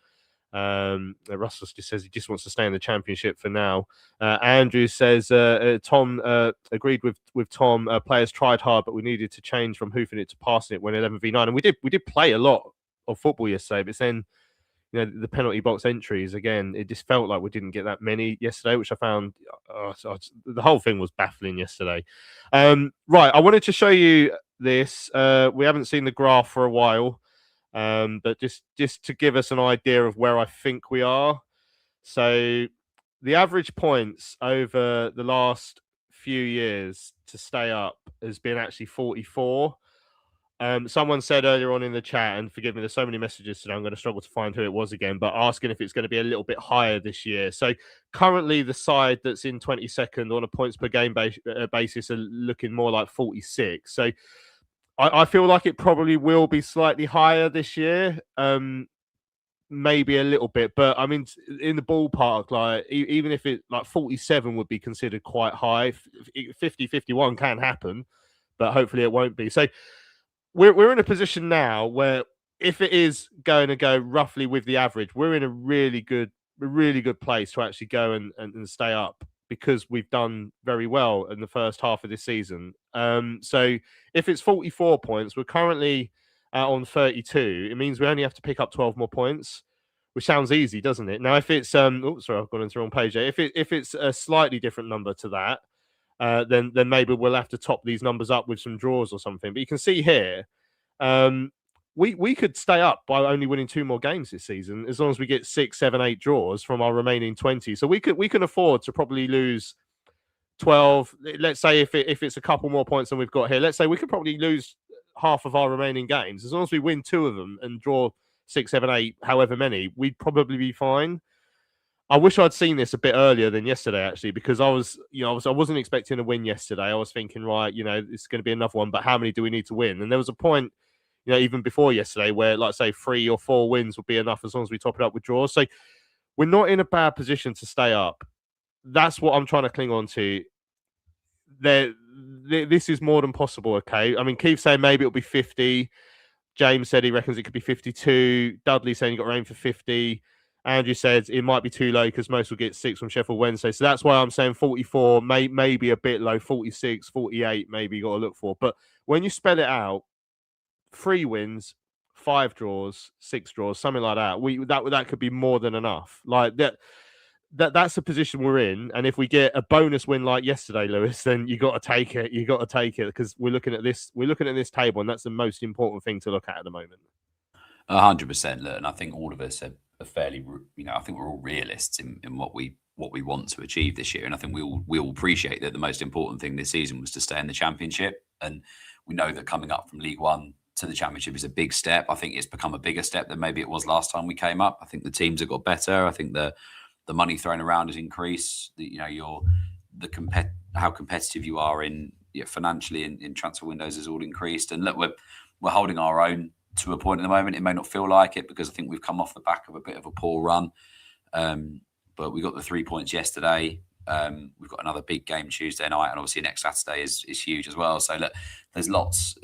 Russell just says he just wants to stay in the Championship for now. Andrew says Tom agreed with Tom. Players tried hard, but we needed to change from hoofing it to passing it when 11v9, and we did play a lot of football yesterday. But then, the penalty box entries again, it just felt like we didn't get that many yesterday, which I found the whole thing was baffling yesterday. Right, I wanted to show you this. We haven't seen the graph for a while. But just to give us an idea of where I think we are. So the average points over the last few years to stay up has been actually 44. Someone said earlier on in the chat, and forgive me, there's so many messages today, I'm going to struggle to find who it was again, but asking if it's going to be a little bit higher this year. So currently the side that's in 22nd on a points per game basis are looking more like 46. So I feel like it probably will be slightly higher this year, maybe a little bit. But I mean, in the ballpark, like even if it like 47 would be considered quite high, 50, 51 can happen, but hopefully it won't be. So we're in a position now where if it is going to go roughly with the average, we're in a really good place to actually go and stay up, because we've done very well in the first half of this season. So if it's 44 points, we're currently on 32. It means we only have to pick up 12 more points, which sounds easy, doesn't it? Now, if it's sorry, I've gone into the wrong page there. If it's a slightly different number to that, then maybe we'll have to top these numbers up with some draws or something. But you can see here, we could stay up by only winning 2 more games this season, as long as we get 6, 7, 8 draws from our remaining 20. So we can afford to probably lose 12. Let's say if it's a couple more points than we've got here, let's say we could probably lose half of our remaining games. As long as we win 2 of them and draw 6, 7, 8, however many, we'd probably be fine. I wish I'd seen this a bit earlier than yesterday, actually, because I wasn't expecting a win yesterday. I was thinking, right, it's going to be another one, but how many do we need to win? And there was a point, even before yesterday, where, like, say, 3 or 4 wins would be enough as long as we top it up with draws. So we're not in a bad position to stay up. That's what I'm trying to cling on to. This is more than possible, okay? I mean, Keith saying maybe it'll be 50. James said he reckons it could be 52. Dudley saying you got to aim for 50. Andrew says it might be too low because most will get 6 from Sheffield Wednesday. So that's why I'm saying 44, maybe a bit low, 46, 48, maybe you got to look for. But when you spell it out, 3 wins, 5 draws, 6 draws, something like that, that could be more than enough. Like that's the position we're in. And if we get a bonus win like yesterday, Lewis, then you got to take it. You got to take it, because we're looking at this table, and that's the most important thing to look at the moment. 100%. Look, and I think all of us are fairly, I think we're all realists in what we want to achieve this year, and I think we all appreciate that the most important thing this season was to stay in the Championship, and we know that coming up from League One to the Championship is a big step. I think it's become a bigger step than maybe it was last time we came up. I think the teams have got better. I think the money thrown around has increased. How competitive you are in financially in transfer windows has all increased, and look, we're holding our own to a point at the moment. It may not feel like it, because I think we've come off the back of a bit of a poor run, but we got the 3 points yesterday. We've got another big game Tuesday night, and obviously next Saturday is huge as well. So look, there's lots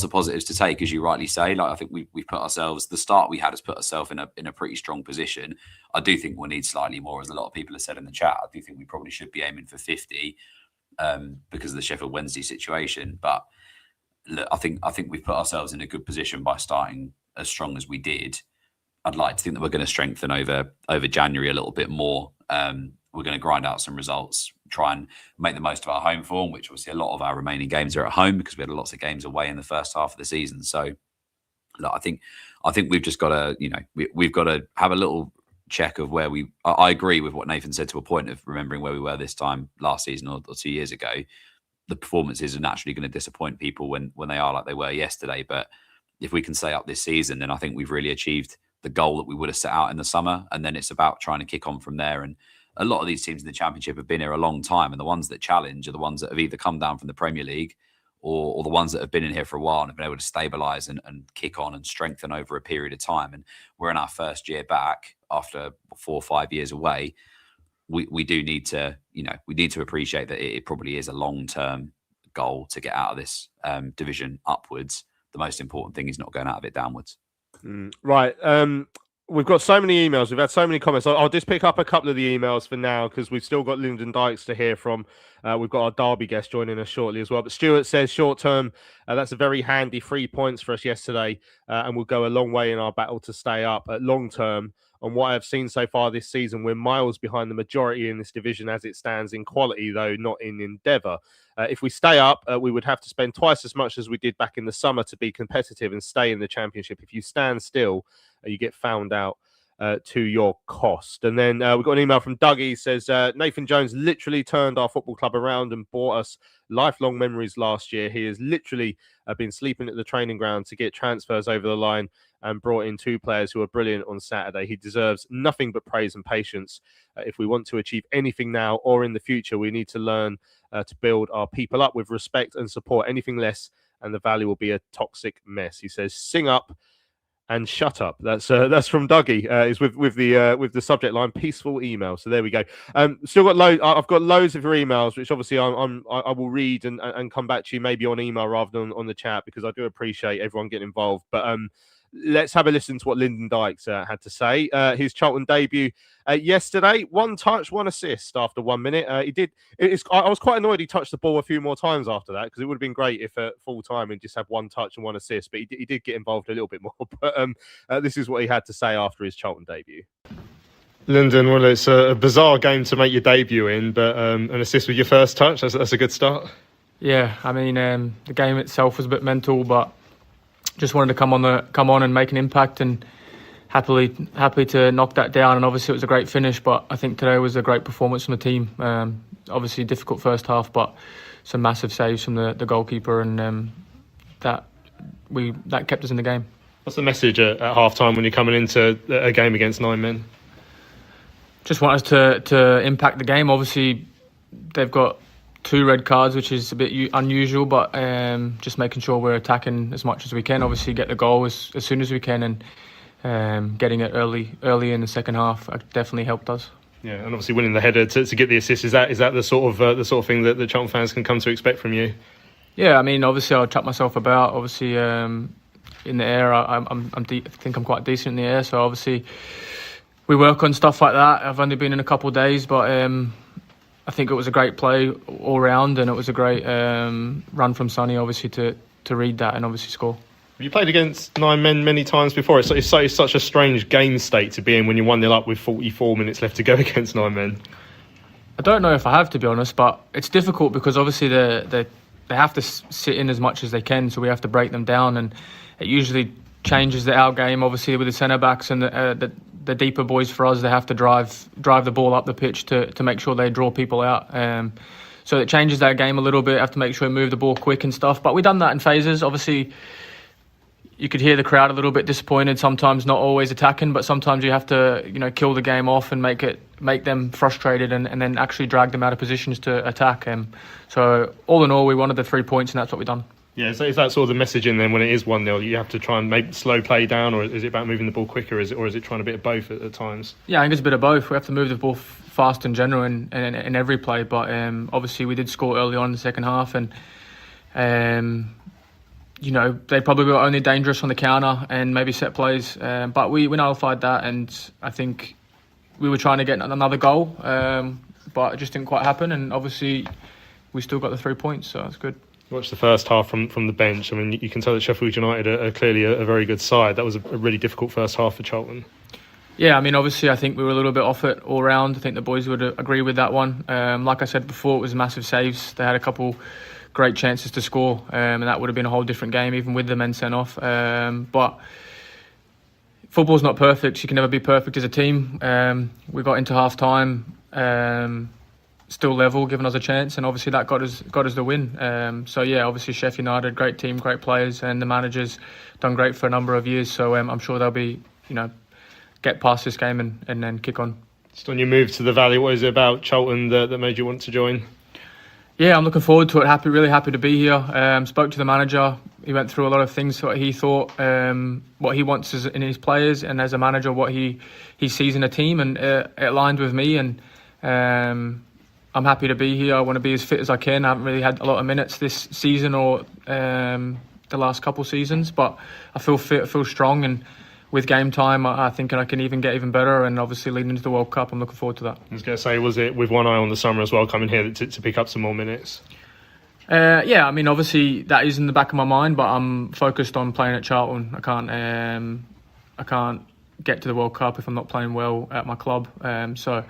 of positives to take, as you rightly say. Like, I think we've put ourselves, the start we had has put ourselves in a pretty strong position. I do think we'll need slightly more, as a lot of people have said in the chat. I do think we probably should be aiming for 50 because of the Sheffield Wednesday situation. But look, I think we've put ourselves in a good position by starting as strong as we did. I'd like to think that we're going to strengthen over January a little bit more. We're going to grind out some results, try and make the most of our home form, which obviously a lot of our remaining games are at home, because we had lots of games away in the first half of the season. So look, I think we've just got to, we've got to have a little check of where I agree with what Nathan said, to a point of remembering where we were this time last season or 2 years ago. The performances are naturally going to disappoint people when they are like they were yesterday. But if we can stay up this season, then I think we've really achieved the goal that we would have set out in the summer. And then it's about trying to kick on from there. And a lot of these teams in the Championship have been here a long time, and the ones that challenge are the ones that have either come down from the Premier League or the ones that have been in here for a while and have been able to stabilise and kick on and strengthen over a period of time. And we're in our first year back after 4 or 5 years away. We do need to, we need to appreciate that it probably is a long-term goal to get out of this division upwards. The most important thing is not going out of it downwards. Right. We've got so many emails. We've had so many comments. I'll just pick up a couple of the emails for now because we've still got Lyndon Dykes to hear from. We've got our Derby guest joining us shortly as well. But Stuart says short term, that's a very handy 3 points for us yesterday and will go a long way in our battle to stay up. At long term, on what I've seen so far this season, we're miles behind the majority in this division as it stands in quality, though not in endeavour. If we stay up, we would have to spend twice as much as we did back in the summer to be competitive and stay in the Championship. If you stand still, you get found out to your cost. And then we've got an email from Dougie. He says, Nathan Jones literally turned our football club around and brought us lifelong memories last year. He has literally been sleeping at the training ground to get transfers over the line and brought in 2 players who are brilliant on Saturday. He deserves nothing but praise and patience. If we want to achieve anything now or in the future, we need to learn to build our people up with respect and support. Anything less, and the value will be a toxic mess. He says, sing up and shut up. That's from Dougie. Is with the subject line peaceful email. So there we go. Still got loads. I've got loads of your emails, which obviously I will read and come back to you maybe on email rather than on the chat because I do appreciate everyone getting involved. But let's have a listen to what Lyndon Dykes had to say. His Charlton debut yesterday, 1 touch, 1 assist after 1 minute. I was quite annoyed he touched the ball a few more times after that because it would have been great if at full time he'd just have 1 touch and 1 assist. But he did get involved a little bit more. But this is what he had to say after his Charlton debut. Lyndon, well, it's a bizarre game to make your debut in, but an assist with your first touch, that's a good start. Yeah, I mean, the game itself was a bit mental, but just wanted to come on and make an impact, and happy to knock that down. And obviously it was a great finish, but I think today was a great performance from the team. Obviously difficult first half, but some massive saves from the goalkeeper, and that kept us in the game. What's the message at half time when you're coming into a game against 9 men? Just want us to impact the game. Obviously they've got 2 red cards, which is a bit unusual, but just making sure we're attacking as much as we can. Obviously, get the goal as soon as we can, and getting it early in the second half definitely helped us. Yeah, and obviously winning the header to get the assist, is that the sort of thing that the Charlton fans can come to expect from you? Yeah, I mean, obviously I'll chuck myself about. Obviously, in the air, I think I'm quite decent in the air. So obviously, we work on stuff like that. I've only been in a couple of days, but I think it was a great play all round, and it was a great run from Sonny, obviously, to read that and obviously score. Have you played against 9 men many times before? It's such a strange game state to be in when you're 1-0 up with 44 minutes left to go against 9 men. I don't know if I have, to be honest, but it's difficult because obviously they have to sit in as much as they can, so we have to break them down, and it usually changes our game, obviously, with the centre-backs and the deeper boys for us. They have to drive the ball up the pitch to make sure they draw people out. So it changes our game a little bit. Have to make sure we move the ball quick and stuff. But we've done that in phases. Obviously, you could hear the crowd a little bit disappointed. Sometimes not always attacking, but sometimes you have to kill the game off and make them frustrated and then actually drag them out of positions to attack. So all in all, we wanted the 3 points, and that's what we've done. Yeah, so is that sort of the messaging then when it is 1-0? You have to try and make slow play down, or is it about moving the ball quicker, or is it trying a bit of both at times? Yeah, I think it's a bit of both. We have to move the ball fast in general in every play, but obviously we did score early on in the second half, and they probably were only dangerous on the counter and maybe set plays, but we nullified that, and I think we were trying to get another goal, but it just didn't quite happen, and obviously we still got the 3 points, so it's good. Watch the first half from the bench. I mean, you can tell that Sheffield United are clearly a very good side. That was a really difficult first half for Charlton. Yeah, I mean, obviously, I think we were a little bit off it all round. I think the boys would agree with that one. Like I said before, it was massive saves. They had a couple great chances to score, and that would have been a whole different game, even with the men sent off. But football's not perfect. You can never be perfect as a team. We got into half time. Still level, giving us a chance, and obviously that got us the win. So yeah, obviously Sheffield United, great team, great players, and the manager's done great for a number of years. So I'm sure they'll be, get past this game and then kick on. Just on your move to the Valley, what is it about Charlton that made you want to join? Yeah, I'm looking forward to it. Really happy to be here. Spoke to the manager. He went through a lot of things, what he thought, what he wants in his players, and as a manager, what he sees in a team, and it aligned with me. And I'm happy to be here. I want to be as fit as I can. I haven't really had a lot of minutes this season or the last couple seasons, but I feel fit, I feel strong, and with game time, I think I can even get even better. And obviously, leading into the World Cup, I'm looking forward to that. I was going to say, was it with one eye on the summer as well, coming here to pick up some more minutes? Yeah, I mean, obviously that is in the back of my mind, but I'm focused on playing at Charlton. I can't get to the World Cup if I'm not playing well at my club. So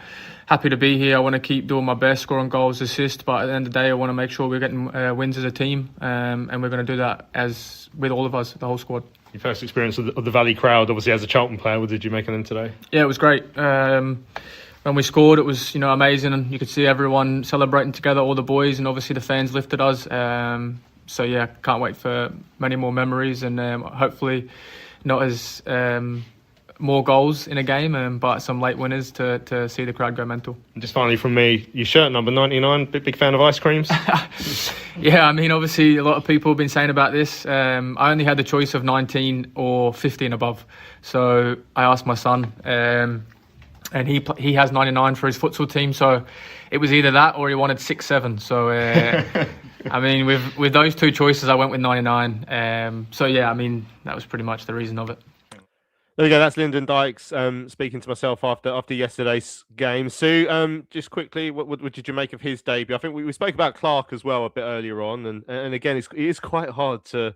happy to be here. I want to keep doing my best, scoring goals, assists, but at the end of the day, I want to make sure we're getting wins as a team, and we're going to do that as with all of us, the whole squad. Your first experience of the Valley crowd, obviously as a Charlton player, what did you make of them today? Yeah, it was great. When we scored, it was amazing, and you could see everyone celebrating together, all the boys, and obviously the fans lifted us. So yeah, can't wait for many more memories, and hopefully not as more goals in a game, but some late winners to see the crowd go mental. And just finally from me, your shirt number 99, big fan of ice creams? Yeah, I mean, obviously a lot of people have been saying about this. I only had the choice of 19 or 50 and above. So I asked my son, and he has 99 for his futsal team. So it was either that or he wanted 6-7. So, I mean, with those two choices, I went with 99. So yeah, I mean, that was pretty much the reason of it. There we go. That's Lyndon Dykes speaking to myself after yesterday's game. Sue, just quickly, what did you make of his debut? I think we spoke about Clark as well a bit earlier on, and again, it is quite hard to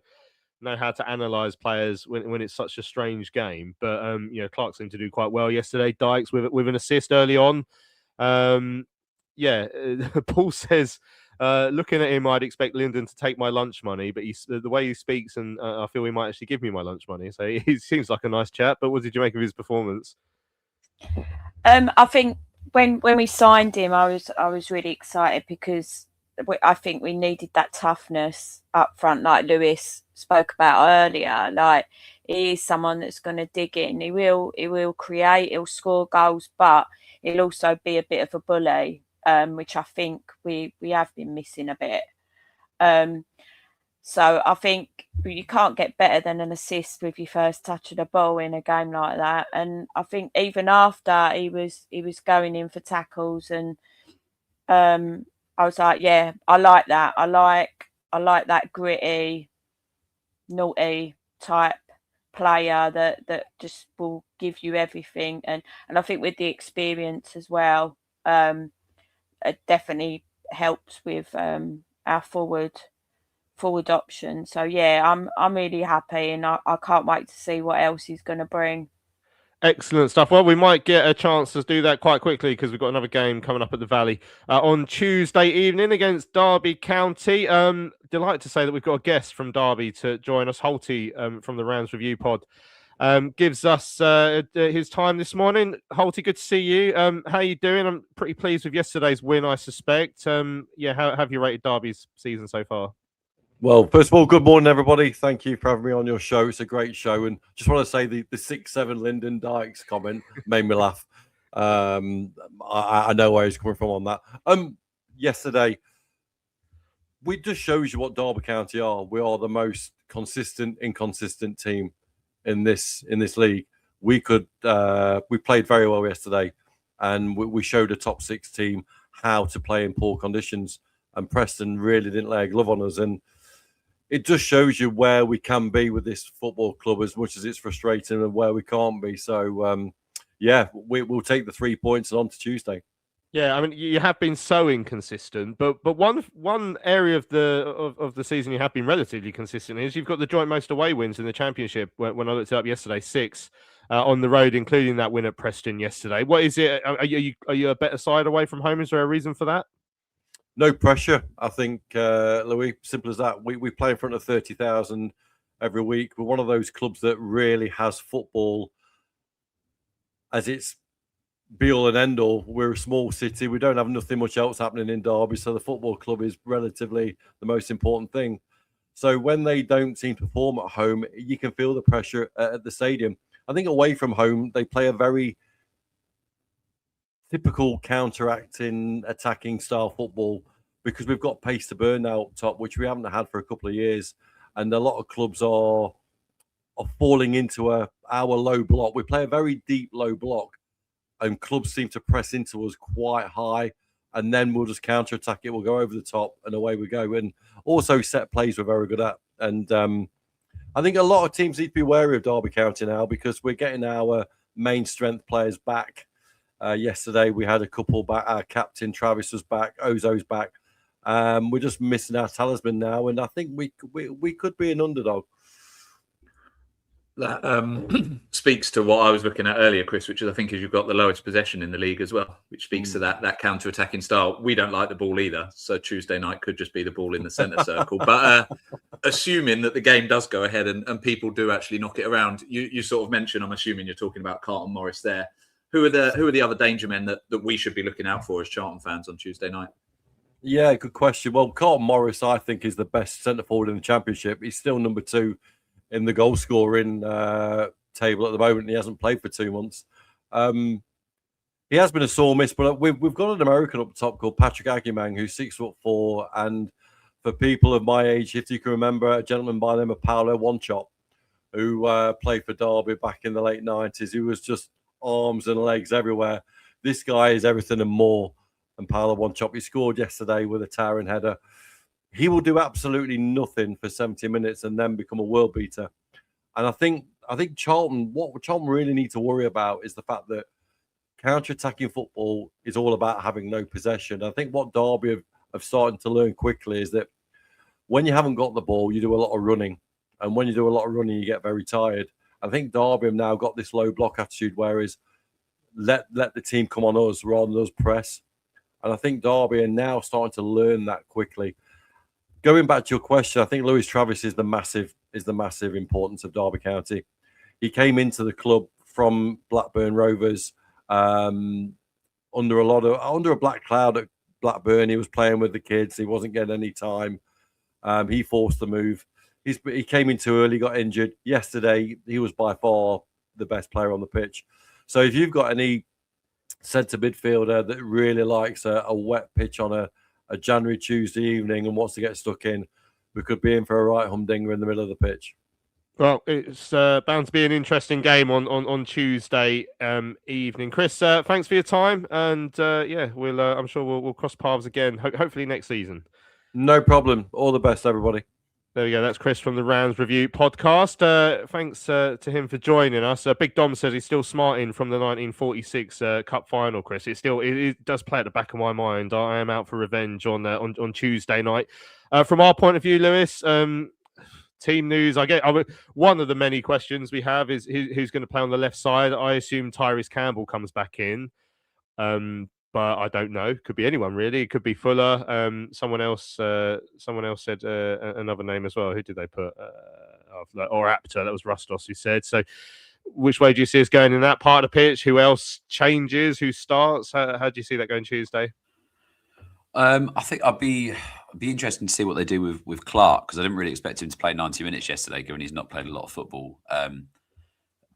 know how to analyse players when it's such a strange game. But Clark seemed to do quite well yesterday. Dykes with an assist early on. Paul says, looking at him, I'd expect Lyndon to take my lunch money, but the way he speaks, and I feel he might actually give me my lunch money. So he seems like a nice chap. But what did you make of his performance? I think when we signed him, I was really excited because I think we needed that toughness up front, like Lewis spoke about earlier. Like, he is someone that's going to dig in. He will create. He'll score goals, but he'll also be a bit of a bully. Which I think we have been missing a bit. So I think you can't get better than an assist with your first touch of the ball in a game like that. And I think even after he was going in for tackles, and I was like, yeah, I like that. I like that gritty, naughty type player that just will give you everything. And I think with the experience as well, it definitely helps with our forward option. So yeah, I'm really happy, and I can't wait to see what else he's going to bring. Excellent stuff. Well, we might get a chance to do that quite quickly because we've got another game coming up at the Valley on Tuesday evening against Derby County. Delighted to say that we've got a guest from Derby to join us. Holty from the Rams Review Pod gives us his time this morning. Holty, good to see you. How are you doing? I'm pretty pleased with yesterday's win, I suspect. How have you rated Derby's season so far? Well, first of all, good morning, everybody. Thank you for having me on your show. It's a great show. And just want to say the 6-7 Lyndon Dykes comment made me laugh. I know where he's coming from on that. Yesterday, it just shows you what Derby County are. We are the most consistent, inconsistent team in this league. We played very well yesterday, and we showed a top 6 team how to play in poor conditions. And Preston really didn't lay a glove on us. And it just shows you where we can be with this football club, as much as it's frustrating, and where we can't be. So, we'll take the 3 points and on to Tuesday. Yeah, I mean, you have been so inconsistent, but one area of the season you have been relatively consistent is you've got the joint most away wins in the Championship. When I looked it up yesterday, 6 on the road, including that win at Preston yesterday. What is it? Are you a better side away from home? Is there a reason for that? No pressure, I think, Louis. Simple as that. We play in front of 30,000 every week. We're one of those clubs that really has football as its be-all and end-all. We're a small city. We don't have nothing much else happening in Derby, so the football club is relatively the most important thing. So when they don't seem to perform at home, you can feel the pressure at the stadium. I think away from home, they play a very typical counteracting, attacking style football. because we've got pace to burn now up top, which we haven't had for a couple of years. And a lot of clubs are falling into our low block. We play a very deep low block, and clubs seem to press into us quite high, and then we'll just counter-attack it. We'll go over the top, and away we go. And also set plays we're very good at. And I think a lot of teams need to be wary of Derby County now, because we're getting our main strength players back. Yesterday we had a couple back. Our captain Travis was back. Ozo's back. We're just missing our talisman now, and I think we could be an underdog. That speaks to what I was looking at earlier, Chris, which is I think is you've got the lowest possession in the league as well, which speaks to that counter-attacking style. We don't like the ball either, so Tuesday night could just be the ball in the centre circle. But assuming that the game does go ahead and people do actually knock it around, you sort of mentioned, I'm assuming you're talking about Carlton Morris there. Who are the other danger men that we should be looking out for as Charlton fans on Tuesday night? Yeah, good question. Well, Carlton Morris, I think, is the best centre forward in the Championship. He's still number 2 in the goal scoring table at the moment. He hasn't played for 2 months. He has been a sore miss, but we've got an American up top called Patrick Aguimang, who's 6'4", and for people of my age, if you can remember a gentleman by the name of Paolo Wanchop, who played for Derby back in the late 90s, who was just arms and legs everywhere. This guy is everything and more. And Paolo Wanchop, he scored yesterday with a towering header. He will do absolutely nothing for 70 minutes and then become a world beater. And I think Charlton, what Charlton really need to worry about is the fact that counter-attacking football is all about having no possession. I think what Derby have started to learn quickly is that when you haven't got the ball, you do a lot of running. And when you do a lot of running, you get very tired. I think Derby have now got this low block attitude, whereas let the team come on us rather than us press. And I think Derby are now starting to learn that quickly. Going back to your question, I think Lewis Travis is the massive importance of Derby County. He came into the club from Blackburn Rovers under a black cloud at Blackburn. He was playing with the kids. He wasn't getting any time. He forced the move. He came in too early, got injured. Yesterday, he was by far the best player on the pitch. So if you've got any centre midfielder that really likes a wet pitch on a January Tuesday evening and wants to get stuck in, we could be in for a right humdinger in the middle of the pitch. Well, it's bound to be an interesting game on Tuesday evening. Chris, thanks for your time, and I'm sure we'll cross paths again, hopefully next season. No problem. All the best, everybody. There we go. That's Chris from the Rams Review podcast. Thanks to him for joining us. Big Dom says he's still smarting from the 1946 Cup final, Chris. It does play at the back of my mind. I am out for revenge on Tuesday night. From our point of view, Lewis, team news. One of the many questions we have is who's going to play on the left side. I assume Tyrese Campbell comes back in. But I don't know. Could be anyone really. It could be Fuller. Someone else said another name as well. Who did they put? Or Apter. That was Rustos who said. So, which way do you see us going in that part of the pitch? Who else changes? Who starts? How do you see that going Tuesday? I think I'd be interested to see what they do with Clark, because I didn't really expect him to play 90 minutes yesterday, given he's not played a lot of football. But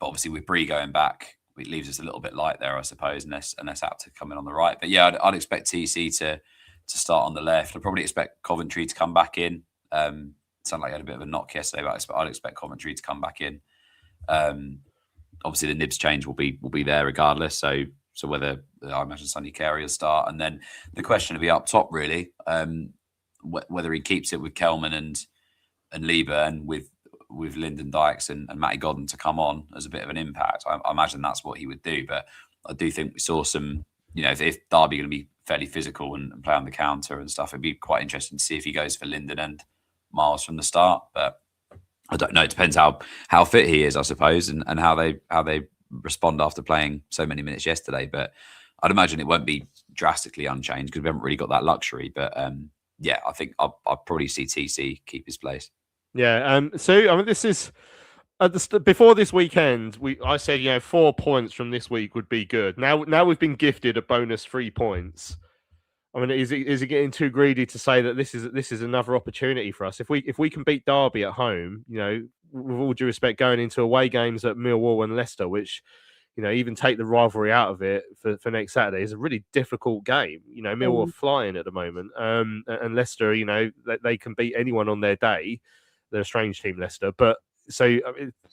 obviously with Bree going back, it leaves us a little bit light there, I suppose, unless Apter come in on the right. But yeah, I'd expect TC to start on the left. I'd probably expect Coventry to come back in. Sounded like he had a bit of a knock yesterday, but I'd expect Coventry to come back in. Obviously, the Nibs change will be there regardless. So whether I imagine Sonny Carey will start, and then the question will be up top really, whether he keeps it with Kelman and Lieber and with Lyndon Dykes and Matty Godden to come on as a bit of an impact. I imagine that's what he would do. But I do think we saw some, if Derby are going to be fairly physical and play on the counter and stuff, it'd be quite interesting to see if he goes for Lyndon and Miles from the start. But I don't know. It depends how fit he is, I suppose, and how they respond after playing so many minutes yesterday. But I'd imagine it won't be drastically unchanged because we haven't really got that luxury. But I think I'll probably see TC keep his place. Yeah. So I mean, this is before this weekend. I said 4 points from this week would be good. Now we've been gifted a bonus 3 points. I mean, is it getting too greedy to say that this is another opportunity for us? If we can beat Derby at home, with all due respect, going into away games at Millwall and Leicester, which even take the rivalry out of it for next Saturday, is a really difficult game. Millwall are flying at the moment, and Leicester, they can beat anyone on their day. They're a strange team, Leicester, but so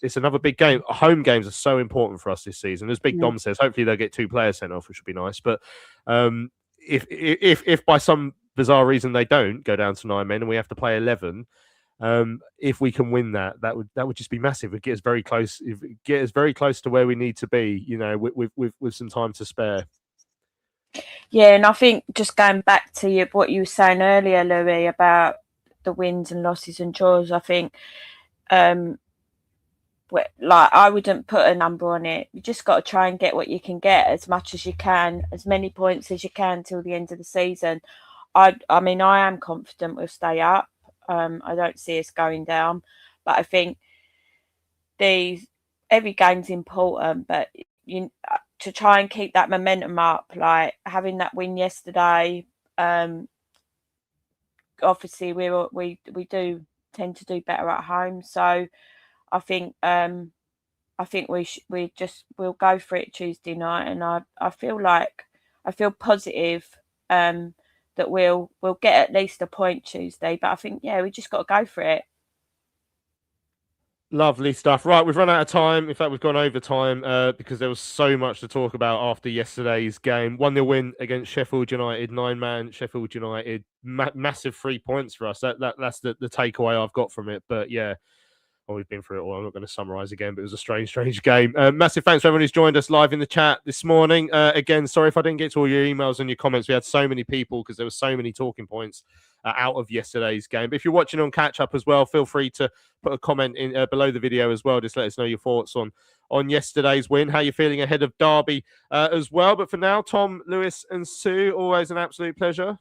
it's another big game. Home games are so important for us this season. As Big Dom says, hopefully they'll get 2 players sent off, which would be nice. But if by some bizarre reason they don't go down to 9 men and we have to play 11, if we can win that would just be massive. It get us very close. Get us very close to where we need to be. With some time to spare. Yeah, and I think just going back to what you were saying earlier, Louis, about the wins and losses and draws, I think. I wouldn't put a number on it. You just got to try and get what you can get, as much as you can, as many points as you can till the end of the season. I am confident we'll stay up. I don't see us going down, but I think every game's important. But to try and keep that momentum up, like having that win yesterday, obviously we do tend to do better at home, so I think we'll go for it Tuesday night, and I feel positive that we'll get at least a point Tuesday. But I think we just got to go for it. Lovely stuff. Right, we've run out of time. In fact, we've gone over time because there was so much to talk about after yesterday's game. 1-0 win against Sheffield United, 9-man Sheffield United. Massive 3 points for us. That's the takeaway I've got from it. But yeah, we've been through it all. I'm not going to summarise again, but it was a strange game. Massive thanks to everyone who's joined us live in the chat this morning. Again, sorry if I didn't get to all your emails and your comments. We had so many people because there were so many talking points out of yesterday's game. But if you're watching on catch up as well, feel free to put a comment in below the video as well. Just let us know your thoughts on yesterday's win, how you're feeling ahead of Derby as well. But for now, Tom, Lewis and Sue, always an absolute pleasure.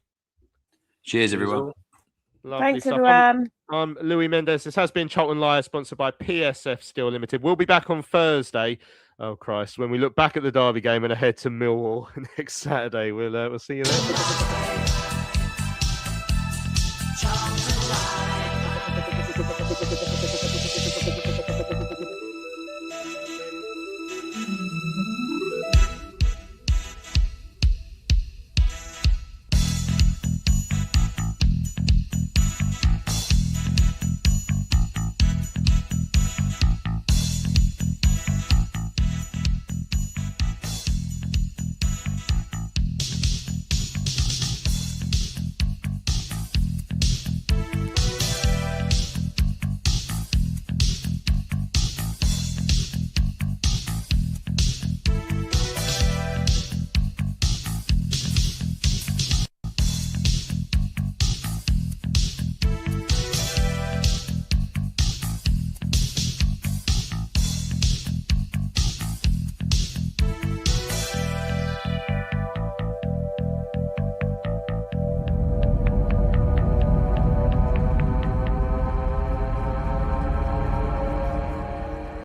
Cheers, everyone. Lovely Thanks, stuff. everyone. I'm Louis Mendes. This has been Charlton Live, sponsored by PSF Steel Limited. We'll be back on Thursday. Oh, Christ. When we look back at the Derby game and ahead to Millwall next Saturday. We'll see you then.